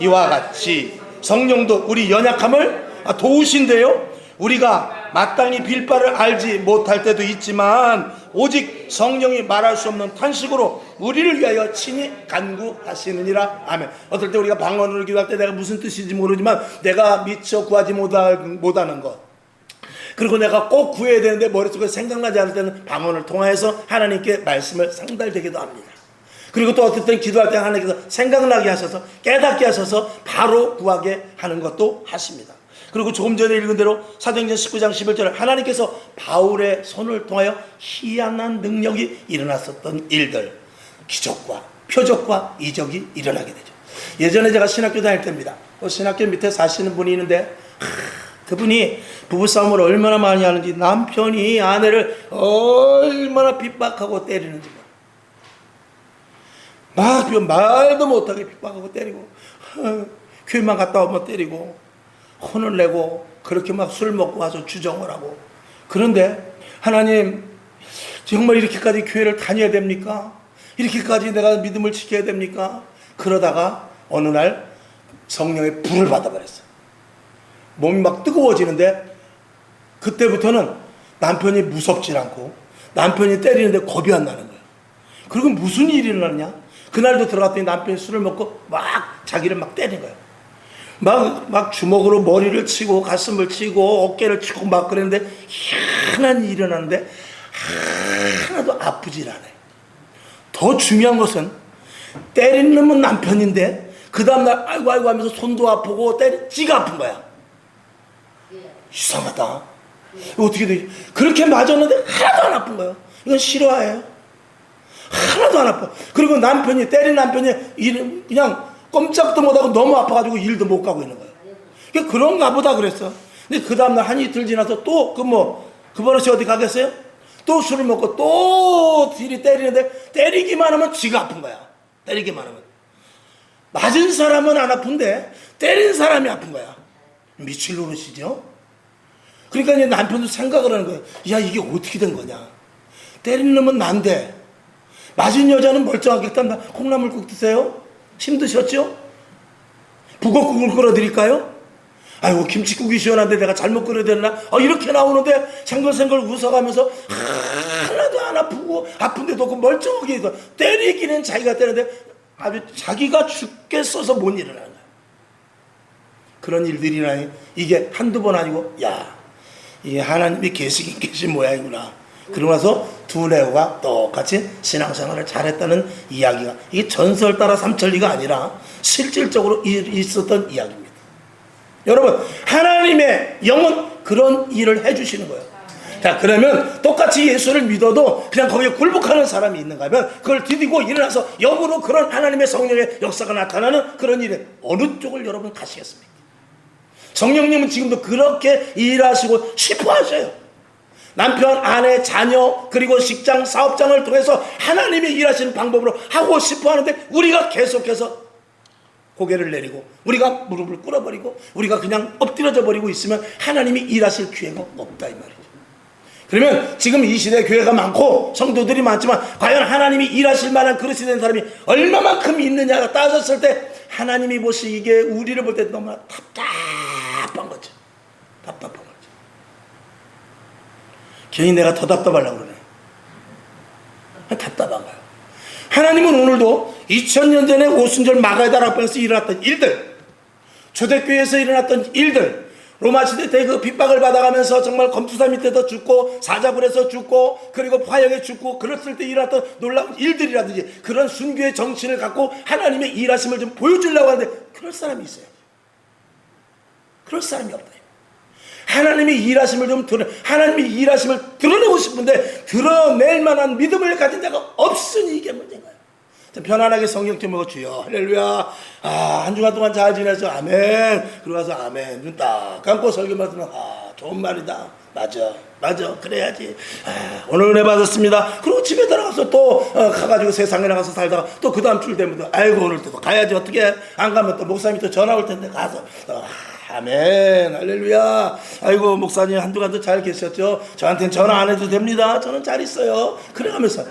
이와 같이 성령도 우리 연약함을 도우신대요. 우리가 마땅히 빌 바를 알지 못할 때도 있지만 오직 성령이 말할 수 없는 탄식으로 우리를 위하여 친히 간구하시느니라. 아멘. 어떨 때 우리가 방언으로 기도할 때 내가 무슨 뜻인지 모르지만 내가 미처 구하지 못하는 것, 그리고 내가 꼭 구해야 되는데 머릿속에 생각나지 않을 때는 방언을 통하여서 하나님께 말씀을 상달되기도 합니다. 그리고 또 어떨 때 기도할 때 하나님께서 생각나게 하셔서 깨닫게 하셔서 바로 구하게 하는 것도 하십니다. 그리고 조금 전에 읽은 대로 사도행전 19장 11절에 하나님께서 바울의 손을 통하여 희한한 능력이 일어났었던 일들, 기적과 표적과 이적이 일어나게 되죠. 예전에 제가 신학교 다닐 때입니다. 그 신학교 밑에 사시는 분이 있는데 그분이 부부싸움을 얼마나 많이 하는지, 남편이 아내를 얼마나 핍박하고 때리는지 막 말도 못하게 핍박하고 때리고 교회만 갔다 오면 때리고 혼을 내고 그렇게 막 술 먹고 와서 주정을 하고. 그런데 하나님, 정말 이렇게까지 교회를 다녀야 됩니까? 이렇게까지 내가 믿음을 지켜야 됩니까? 그러다가 어느 날 성령의 불을 받아버렸어요. 몸이 막 뜨거워지는데 그때부터는 남편이 무섭지 않고 남편이 때리는데 겁이 안 나는 거예요. 그리고 무슨 일이 일어났냐? 그날도 들어갔더니 남편이 술을 먹고 막 자기를 막 때린 거예요. 막 주먹으로 머리를 치고 가슴을 치고 어깨를 치고 막 그랬는데 희한한 일이 일어나는데 하나도 아프질 않아요. 더 중요한 것은 때리는 놈은 남편인데 그 다음날 아이고 아이고 하면서 손도 아프고 지가 아픈 거야. 이상하다. 어떻게 되지? 그렇게 맞았는데 하나도 안 아픈 거예요. 이건 실화예요. 하나도 안 아파. 그리고 남편이 때린 남편이 그냥 꼼짝도 못하고 너무 아파가지고 일도 못 가고 있는 거예요. 그런가 보다 그랬어. 근데 그 다음날 한 이틀 지나서 또 그 버릇이 어디 가겠어요? 또 술을 먹고 또 딜이 때리는데 때리기만 하면 지가 아픈 거야. 때리기만 하면. 맞은 사람은 안 아픈데 때린 사람이 아픈 거야. 미칠 노릇이죠. 그러니까 이제 남편도 생각을 하는 거예요. 야, 이게 어떻게 된 거냐. 때리는 놈은 난데 맞은 여자는 멀쩡하겠다. 콩나물국 드세요? 힘드셨죠? 북엇국을 끓여드릴까요? 아이고, 김치국이 시원한데 내가 잘못 끓여드렸나? 이렇게 나오는데 생글생글 웃어가면서 하나도 안 아프고 아픈데도 그 멀쩡하게 있어. 때리기는 자기가 때리는데 아주 자기가 죽겠어서 못 일어나는 거야. 그런 일들이나 이게 한두 번 아니고, 야, 이게 하나님이 계시긴 계신 모양이구나. 그러고 나서 두레오가 똑같이 신앙생활을 잘했다는 이야기가, 이게 전설 따라 삼천리가 아니라 실질적으로 있었던 이야기입니다. 여러분, 하나님의 영은 그런 일을 해주시는 거예요. 자, 그러면 똑같이 예수를 믿어도 그냥 거기에 굴복하는 사람이 있는가 하면 그걸 디디고 일어나서 역으로 그런 하나님의 성령의 역사가 나타나는 그런 일에 어느 쪽을 여러분 가시겠습니까? 성령님은 지금도 그렇게 일하시고 싶어 하셔요. 남편, 아내, 자녀, 그리고 직장, 사업장을 통해서 하나님이 일하시는 방법으로 하고 싶어 하는데 우리가 계속해서 고개를 내리고 우리가 무릎을 꿇어버리고 우리가 그냥 엎드려져 버리고 있으면 하나님이 일하실 기회가 없다 이 말이죠. 그러면 지금 이 시대에 교회가 많고 성도들이 많지만 과연 하나님이 일하실 만한 그릇이 된 사람이 얼마만큼 있느냐가 따졌을 때 하나님이 보시기에 우리를 볼 때 너무나 답답한 거죠. 답답한 거죠. 괜히 내가 더 답답하려고 그러네. 답답한 거예요. 하나님은 오늘도 2000년 전에 오순절 마가다 락방에서 일어났던 일들, 초대교회에서 일어났던 일들, 로마 시대 때 그 핍박을 받아가면서 정말 검투사 밑에서 죽고 사자굴에서 죽고 그리고 화역에 죽고 그랬을 때 일어났던 놀라운 일들이라든지 그런 순교의 정신을 갖고 하나님의 일하심을 좀 보여주려고 하는데 그럴 사람이 있어요. 그럴 사람이 없다. 하나님의 일하심을 좀 하나님의 일하심을 드러내고 싶은데 드러낼 만한 믿음을 가진 자가 없으니 이게 문제인 거예요. 편안하게 성경 제목을 주여 할렐루야, 한 주간 동안 잘 지내서 아멘, 그러고 가서 아멘, 눈 딱 감고 설교만 들으면 좋은 말이다, 맞아 맞아, 그래야지. 오늘 은혜 받았습니다. 그리고 집에 들어가서 또 가가지고 세상에 나가서 살다가 또 그 다음 주 되면 또 아이고 오늘 또 가야지. 어떻게 안 가면 또 목사님이 또 전화 올 텐데 가서 아멘 할렐루야. 아이고 목사님 한두간도 잘 계셨죠? 저한테는 전화 안 해도 됩니다. 저는 잘 있어요. 그래가면서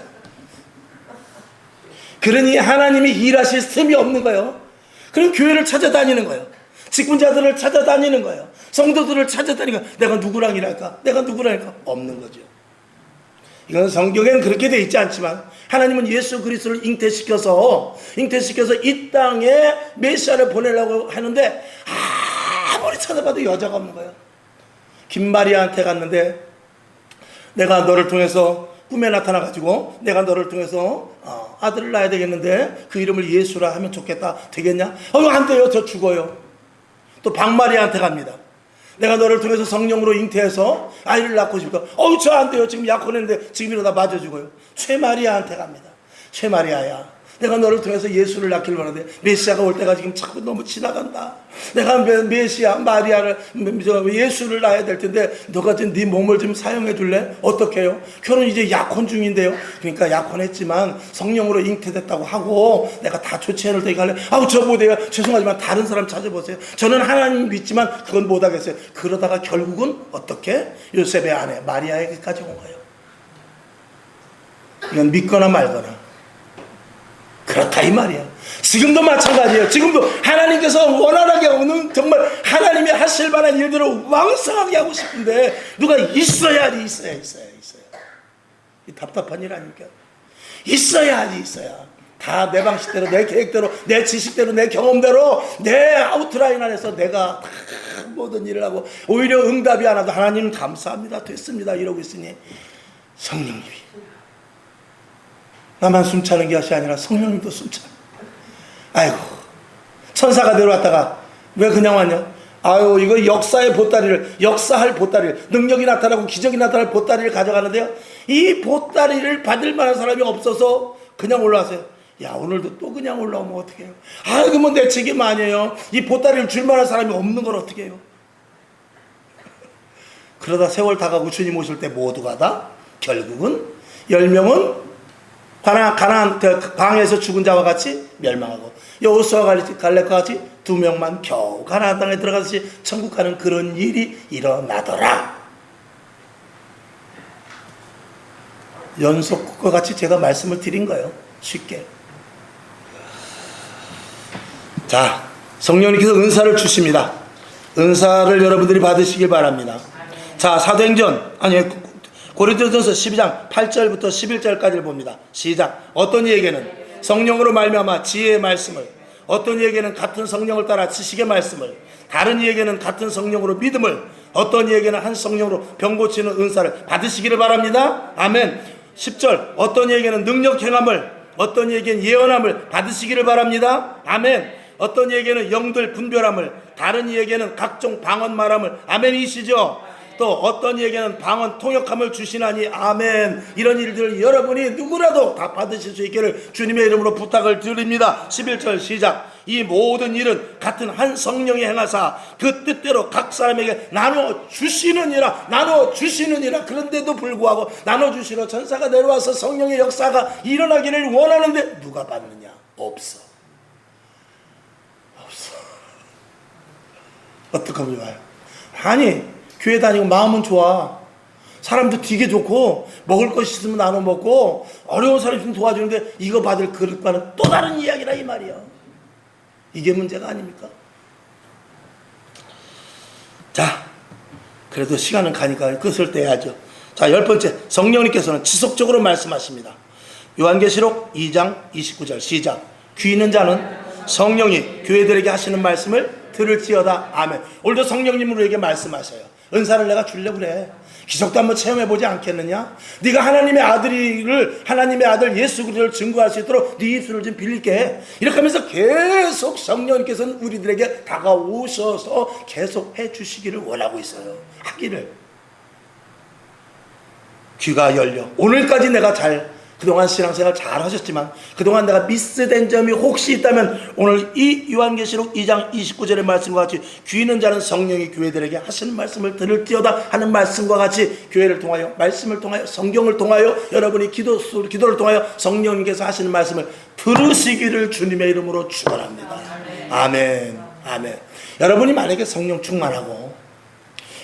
그러니 하나님이 일하실 틈이 없는 거예요. 그럼 교회를 찾아다니는 거예요. 직분자들을 찾아다니는 거예요. 성도들을 찾아다니는 거예요. 내가 누구랑 일할까? 내가 누구랑 일할까? 없는 거죠. 이건 성경에는 그렇게 돼 있지 않지만 하나님은 예수 그리스도를 잉태시켜서 이 땅에 메시아를 보내려고 하는데 아무리 찾아봐도 여자가 없는 거예요. 김마리아한테 갔는데 내가 너를 통해서 꿈에 나타나가지고 내가 너를 통해서 아들을 낳아야 되겠는데 그 이름을 예수라 하면 좋겠다. 되겠냐? 안 돼요. 저 죽어요. 또 박마리아한테 갑니다. 내가 너를 통해서 성령으로 잉태해서 아이를 낳고 싶다. 저 안 돼요. 지금 약혼했는데 지금 이러다 맞아 죽어요. 최마리아한테 갑니다. 최마리아야, 내가 너를 통해서 예수를 낳기를 바라는데 메시아가 올 때가 지금 자꾸 너무 지나간다. 내가 메시아 마리아를 예수를 낳아야 될 텐데 너가 좀 네 몸을 좀 사용해 줄래? 어떻게 해요? 결혼 이제 약혼 중인데요. 그러니까 약혼했지만 성령으로 잉태됐다고 하고 내가 다 조치해 놓을 테니까 할래? 저 못해요. 죄송하지만 다른 사람 찾아보세요. 저는 하나님 믿지만 그건 못하겠어요. 그러다가 결국은 어떻게? 요셉의 아내 마리아에게까지 온 거예요. 이건 믿거나 말거나 그렇다 이 말이야. 지금도 마찬가지예요. 지금도 하나님께서 원활하게 오는 정말 하나님이 하실 만한 일들을 왕성하게 하고 싶은데 누가 있어야지. 있어야 이 답답한 일 아닙니까? 있어야 다 내 방식대로 내 계획대로 내 지식대로 내 경험대로 내 아웃라인 안에서 내가 다 모든 일을 하고 오히려 응답이 안 와도 하나님 감사합니다 됐습니다 이러고 있으니 성령님이 나만 숨차는 것이 아니라 성령님도 숨차. 아이고 천사가 내려왔다가 왜 그냥 왔냐? 이거 역사할 보따리를 능력이 나타나고 기적이 나타날 보따리를 가져가는데요. 이 보따리를 받을 만한 사람이 없어서 그냥 올라왔어요. 야 오늘도 또 그냥 올라오면 어떡해요? 그러면 내 책임 아니에요. 이 보따리를 줄 만한 사람이 없는 걸 어떻게 해요? 그러다 세월 다 가고 주님 오실 때 모두가 다 결국은 10명은 가나안 방에서 죽은 자와 같이 멸망하고 여호수아와 갈렙과 같이 2명만 겨우 가나안 땅에 들어가듯이 천국 가는 그런 일이 일어나더라. 연속과 같이 제가 말씀을 드린 거예요. 쉽게. 자, 성령님께서 은사를 주십니다. 은사를 여러분들이 받으시길 바랍니다. 자, 고린도전서 12장 8절부터 11절까지를 봅니다. 시작. 어떤 이에게는 성령으로 말미암아 지혜의 말씀을, 어떤 이에게는 같은 성령을 따라 지식의 말씀을, 다른 이에게는 같은 성령으로 믿음을, 어떤 이에게는 한 성령으로 병 고치는 은사를 받으시기를 바랍니다. 아멘. 10절. 어떤 이에게는 능력 행함을, 어떤 이에게는 예언함을 받으시기를 바랍니다. 아멘. 어떤 이에게는 영들 분별함을, 다른 이에게는 각종 방언 말함을. 아멘이시죠? 또 어떤 이에게는 방언 통역함을 주시나니. 아멘. 이런 일들을 여러분이 누구라도 다 받으실 수 있기를 주님의 이름으로 부탁을 드립니다. 11절 시작. 이 모든 일은 같은 한 성령이 행하사 그 뜻대로 각 사람에게 나눠 주시느니라. 그런데도 불구하고 나눠 주시러 천사가 내려와서 성령의 역사가 일어나기를 원하는데 누가 받느냐? 없어. 어떡하면 좋아요? 아니 교회 다니고 마음은 좋아. 사람도 되게 좋고 먹을 것 있으면 나눠 먹고 어려운 사람 있으면 도와주는데 이거 받을 그릇과는 또 다른 이야기라 이 말이야. 이게 문제가 아닙니까? 자, 그래도 시간은 가니까 끝을 떼야죠. 자, 10번째, 성령님께서는 지속적으로 말씀하십니다. 요한계시록 2장 29절 시작. 귀 있는 자는 성령이 교회들에게 하시는 말씀을 들을지어다. 아멘. 오늘도 성령님은 우리에게 말씀하셔요. 은사를 내가 주려고 그래. 기적도 한번 체험해보지 않겠느냐? 네가 하나님의 아들 예수 그리스도를 증거할 수 있도록 네 입술을 좀 빌릴게. 이렇게 하면서 계속 성령님께서는 우리들에게 다가오셔서 계속 해주시기를 원하고 있어요. 하기를. 귀가 열려. 오늘까지 내가 잘 그동안 신앙생활 잘 하셨지만 그동안 내가 미스된 점이 혹시 있다면 오늘 이 요한계시록 2장 29절의 말씀과 같이 귀 있는 자는 성령이 교회들에게 하시는 말씀을 들을지어다 하는 말씀과 같이 교회를 통하여 말씀을 통하여 성경을 통하여 여러분이 기도를 통하여 성령님께서 하시는 말씀을 들으시기를 주님의 이름으로 축원합니다. 아멘. 아멘. 여러분이 만약에 성령 충만하고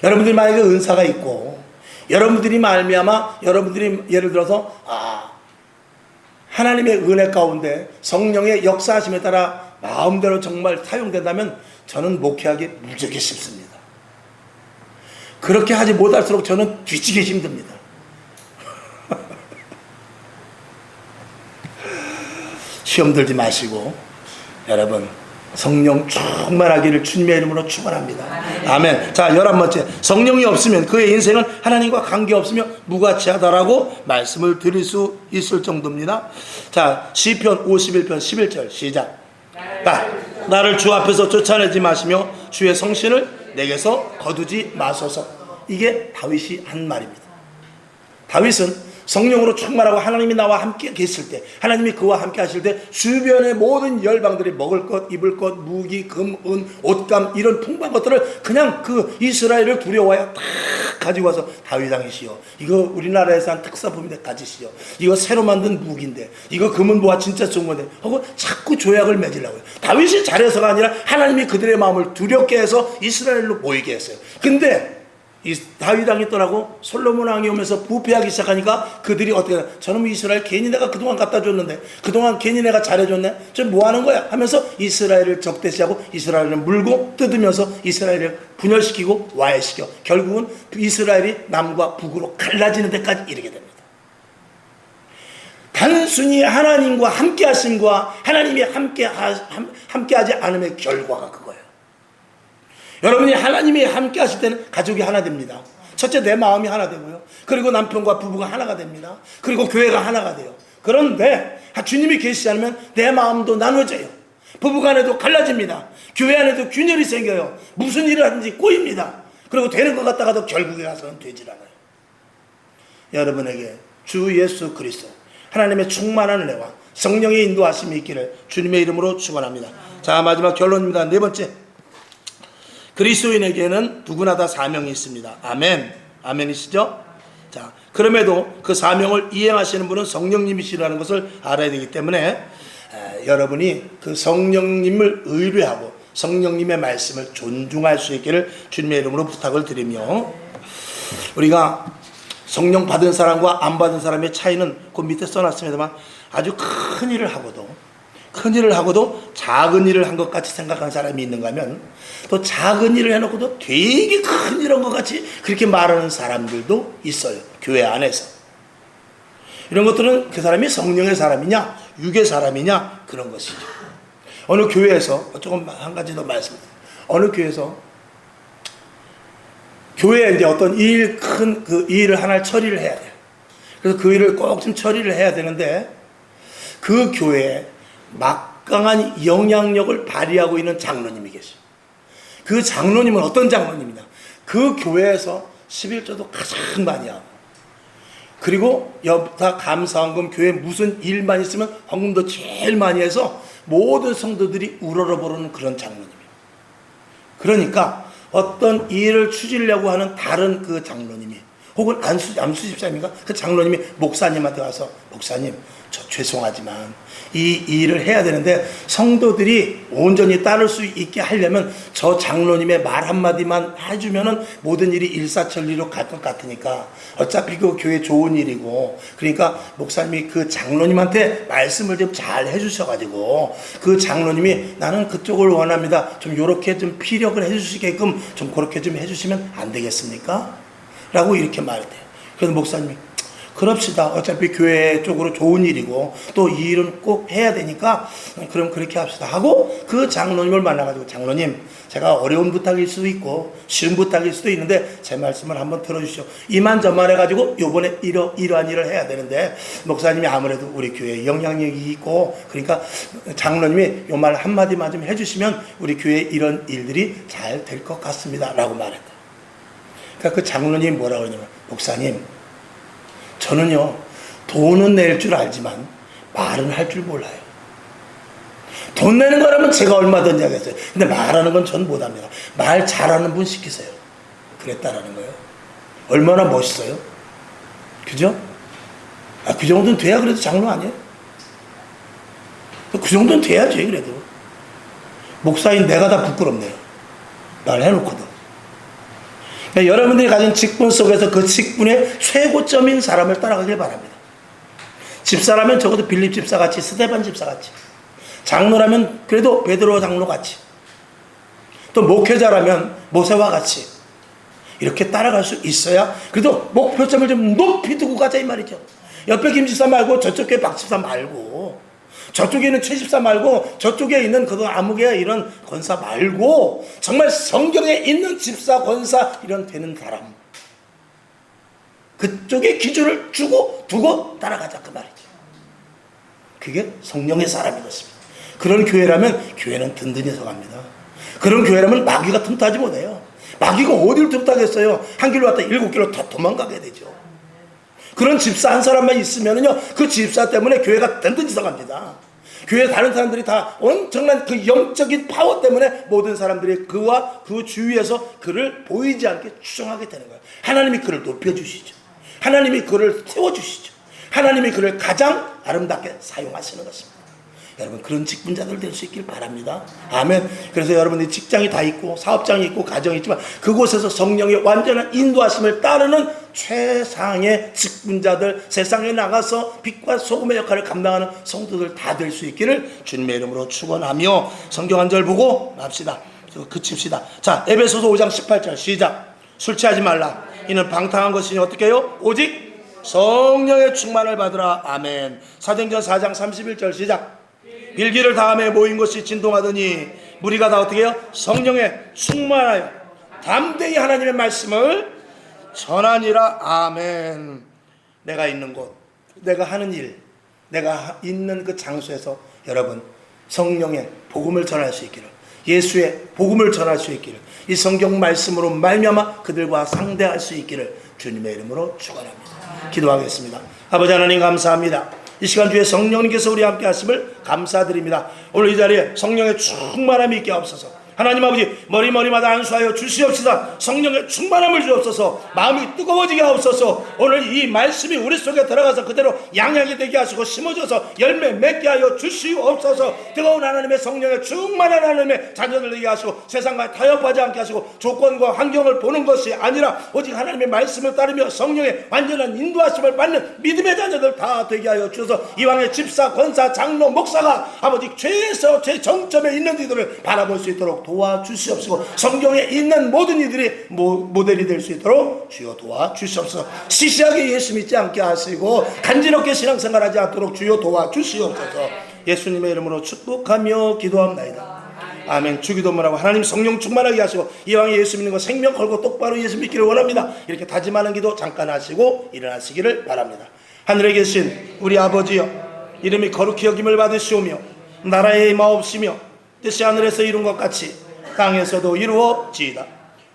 여러분들이 만약에 은사가 있고 여러분들이 말미암아 여러분들이 예를 들어서 하나님의 은혜 가운데 성령의 역사하심에 따라 마음대로 정말 사용된다면 저는 목회하기 무지하게 쉽습니다. 그렇게 하지 못할수록 저는 뒤지기 힘듭니다. 시험 들지 마시고 여러분 성령 충만하기를 주님의 이름으로 축원합니다. 아멘. 자, 11번째, 성령이 없으면 그의 인생은 하나님과 관계없으며 무가치하다라고 말씀을 드릴 수 있을 정도입니다. 자, 시편 51편 11절 시작. 나를 주 앞에서 쫓아내지 마시며 주의 성신을 내게서 거두지 마소서. 이게 다윗이 한 말입니다. 다윗은 성령으로 충만하고 하나님이 나와 함께 계실 때, 하나님이 그와 함께 하실 때 주변의 모든 열방들이 먹을 것, 입을 것, 무기, 금, 은, 옷감 이런 풍부한 것들을 그냥 그 이스라엘을 두려워하여 다 가지고 와서 다윗 왕이시여, 이거 우리나라에서 한 특사품인데 가지시오, 이거 새로 만든 무기인데, 이거 금은 뭐가 진짜 좋은 건데 하고 자꾸 조약을 맺으려고요. 다윗이 잘해서가 아니라 하나님이 그들의 마음을 두렵게 해서 이스라엘로 모이게 했어요. 근데 이 다윗 왕이 떠나고 솔로몬 왕이 오면서 부패하기 시작하니까 그들이 어떻게 하냐, 저놈 이스라엘 괜히 내가 그동안 갖다 줬는데, 그동안 괜히 내가 잘해줬네, 저 뭐 하는 거야 하면서 이스라엘을 적대시하고 이스라엘을 물고 뜯으면서 이스라엘을 분열시키고 와해시켜 결국은 이스라엘이 남과 북으로 갈라지는 데까지 이르게 됩니다. 단순히 하나님과 함께 하심과 하나님이 함께하지 않음의 결과가 그거예요. 여러분이 하나님이 함께 하실 때는 가족이 하나 됩니다. 첫째, 내 마음이 하나 되고요. 그리고 남편과 부부가 하나가 됩니다. 그리고 교회가 하나가 돼요. 그런데 주님이 계시지 않으면 내 마음도 나눠져요. 부부간에도 갈라집니다. 교회 안에도 균열이 생겨요. 무슨 일을 하든지 꼬입니다. 그리고 되는 것 같다가도 결국에 가서는 되질 않아요. 여러분에게 주 예수 그리스도 하나님의 충만한 은혜와 성령의 인도하심이 있기를 주님의 이름으로 축원합니다. 자, 마지막 결론입니다. 네 번째, 그리스도인에게는 누구나 다 사명이 있습니다. 아멘. 아멘이시죠? 자, 그럼에도 그 사명을 이행하시는 분은 성령님이시라는 것을 알아야 되기 때문에 여러분이 그 성령님을 의뢰하고 성령님의 말씀을 존중할 수 있기를 주님의 이름으로 부탁을 드리며, 우리가 성령 받은 사람과 안 받은 사람의 차이는 그 밑에 써놨습니다만 아주 큰 일을 하고도 작은 일을 한 것 같이 생각하는 사람이 있는가 하면, 또 작은 일을 해놓고도 되게 큰 일한 것 같이 그렇게 말하는 사람들도 있어요. 교회 안에서. 이런 것들은 그 사람이 성령의 사람이냐 육의 사람이냐 그런 것이죠. 어느 교회에서 조금 한 가지 더 말씀드립니다. 어느 교회에서 교회에 이제 어떤 큰 그 일을 하나 처리를 해야 돼요. 그래서 그 일을 꼭 좀 처리를 해야 되는데, 그 교회에 막강한 영향력을 발휘하고 있는 장로님이 계셔요. 그 장로님은 어떤 장로님이냐, 그 교회에서 11조도 가장 많이 하고, 그리고 여타 감사헌금 교회 무슨 일만 있으면 헌금도 제일 많이 해서 모든 성도들이 우러러보는 그런 장로님이에요. 그러니까 어떤 일을 추지려고 하는 다른 그 장로님이, 혹은 안수 집사님인가, 그 장로님이 목사님한테 와서, 목사님 저 죄송하지만 이 일을 해야 되는데 성도들이 온전히 따를 수 있게 하려면 저 장로님의 말 한마디만 해주면은 모든 일이 일사천리로 갈 것 같으니까, 어차피 그 교회 좋은 일이고, 그러니까 목사님이 그 장로님한테 말씀을 좀 잘 해주셔가지고 그 장로님이 나는 그쪽을 원합니다, 좀 요렇게 좀 피력을 해주시게끔 좀 그렇게 좀 해주시면 안 되겠습니까? 라고 이렇게 말했대요. 그래서 목사님이 그럽시다. 어차피 교회 쪽으로 좋은 일이고 또 이 일은 꼭 해야 되니까 그럼 그렇게 합시다 하고, 그 장로님을 만나가지고, 장로님 제가 어려운 부탁일 수도 있고 쉬운 부탁일 수도 있는데 제 말씀을 한번 들어주시오. 이만저만 해가지고 요번에 이러한 일을 해야 되는데 목사님이 아무래도 우리 교회에 영향력이 있고, 그러니까 장로님이 요 말 한마디만 좀 해주시면 우리 교회에 이런 일들이 잘 될 것 같습니다 라고 말했다. 그러니까 그 장로님이 뭐라고 그러냐면, 목사님 저는요 돈은 낼 줄 알지만 말은 할 줄 몰라요. 돈 내는 거라면 제가 얼마든지 하겠어요. 근데 말하는 건 전 못합니다. 말 잘하는 분 시키세요. 그랬다라는 거예요. 얼마나 멋있어요. 그죠? 그 정도는 돼야 그래도 장로 아니에요? 그 정도는 돼야지 그래도. 목사인 내가 다 부끄럽네요. 말 해놓고도. 그러니까 여러분들이 가진 직분 속에서 그 직분의 최고점인 사람을 따라가길 바랍니다. 집사라면 적어도 빌립 집사같이, 스데반 집사같이, 장로라면 그래도 베드로 장로같이, 또 목회자라면 모세와 같이 이렇게 따라갈 수 있어야 그래도 목표점을 좀 높이 두고 가자 이 말이죠. 옆에 김 집사 말고 저쪽 교회 박 집사 말고 저쪽에 있는 최 집사 말고 저쪽에 있는 그 아무개 이런 권사 말고 정말 성경에 있는 집사 권사 이런 되는 사람, 그쪽에 기준을 두고 따라가자 그 말이죠. 그게 성령의 사람인 것입니다. 그런 교회라면 교회는 든든히 서갑니다. 그런 교회라면 마귀가 틈타지 못해요. 마귀가 어딜 틈타겠어요. 한 길로 왔다 7길로 더 도망가게 되죠. 그런 집사 한 사람만 있으면요, 그 집사 때문에 교회가 든든히 서갑니다. 교회 다른 사람들이 다 엄청난 그 영적인 파워 때문에 모든 사람들이 그와 그 주위에서 그를 보이지 않게 추종하게 되는 거예요. 하나님이 그를 높여주시죠. 하나님이 그를 세워주시죠. 하나님이 그를 가장 아름답게 사용하시는 것입니다. 여러분 그런 직분자들 될 수 있길 바랍니다. 아멘. 그래서 여러분들이 직장이 다 있고 사업장이 있고 가정이 있지만 그곳에서 성령의 완전한 인도하심을 따르는 최상의 직분자들, 세상에 나가서 빛과 소금의 역할을 감당하는 성도들 다 될 수 있기를 주님의 이름으로 축원하며 성경 한 절 보고 맙시다. 그칩시다. 자, 에베소서 5장 18절 시작. 술 취하지 말라. 이는 방탕한 것이니 어떻게 해요? 오직 성령의 충만을 받으라. 아멘. 사도행전 4장 31절 시작. 일기를 다음에 모인 것이 진동하더니 무리가 다 어떻게 해요? 성령에 충만하여 담대히 하나님의 말씀을 전하니라. 아멘. 내가 있는 곳, 내가 하는 일, 내가 있는 그 장소에서 여러분 성령의 복음을 전할 수 있기를, 예수의 복음을 전할 수 있기를, 이 성경 말씀으로 말미암아 그들과 상대할 수 있기를 주님의 이름으로 축원합니다. 기도하겠습니다. 아버지 하나님 감사합니다. 이 시간 주에 성령님께서 우리 함께 하심을 감사드립니다. 오늘 이 자리에 성령의 충만함이 있게 하옵소서. 하나님 아버지 머리마다 안수하여 주시옵시다. 성령의 충만함을 주옵소서. 마음이 뜨거워지게 하옵소서. 오늘 이 말씀이 우리 속에 들어가서 그대로 양양이 되게 하시고 심어져서 열매 맺게 하여 주시옵소서. 뜨거운 하나님의 성령의 충만한 하나님의 자녀들 되게 하시고 세상과 타협하지 않게 하시고 조건과 환경을 보는 것이 아니라 오직 하나님의 말씀을 따르며 성령의 완전한 인도하심을 받는 믿음의 자녀들 다 되게 하여 주셔서 이왕의 집사, 권사, 장로, 목사가 아버지 최에서 최정점에 있는 이들을 바라볼 수 있도록 도와주시옵소서. 성경에 있는 모든 이들이 모델이 될 수 있도록 주여 도와주시옵소서. 시시하게 예수 믿지 않게 하시고 간지럽게 신앙생활하지 않도록 주여 도와주시옵소서. 예수님의 이름으로 축복하며 기도합나이다. 아멘. 주기도문하고 하나님 성령 충만하게 하시고 이왕에 예수 믿는 거 생명 걸고 똑바로 예수 믿기를 원합니다. 이렇게 다짐하는 기도 잠깐 하시고 일어나시기를 바랍니다. 하늘에 계신 우리 아버지여, 이름이 거룩히 여김을 받으시오며 나라에 임하옵시며 뜻이 하늘에서 이룬 것 같이 땅에서도 이루어지이다.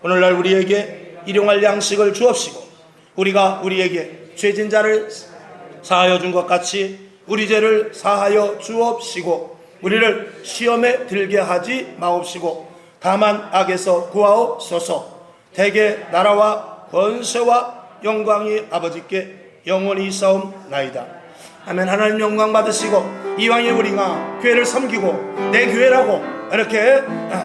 오늘날 우리에게 일용할 양식을 주옵시고 우리가 우리에게 죄진 자를 사하여 준 것 같이 우리 죄를 사하여 주옵시고 우리를 시험에 들게 하지 마옵시고 다만 악에서 구하옵소서. 대개 나라와 권세와 영광이 아버지께 영원히 있사옵나이다. 아멘. 하나님 영광 받으시고 이왕에 우리가 교회를 섬기고 내 교회라고 이렇게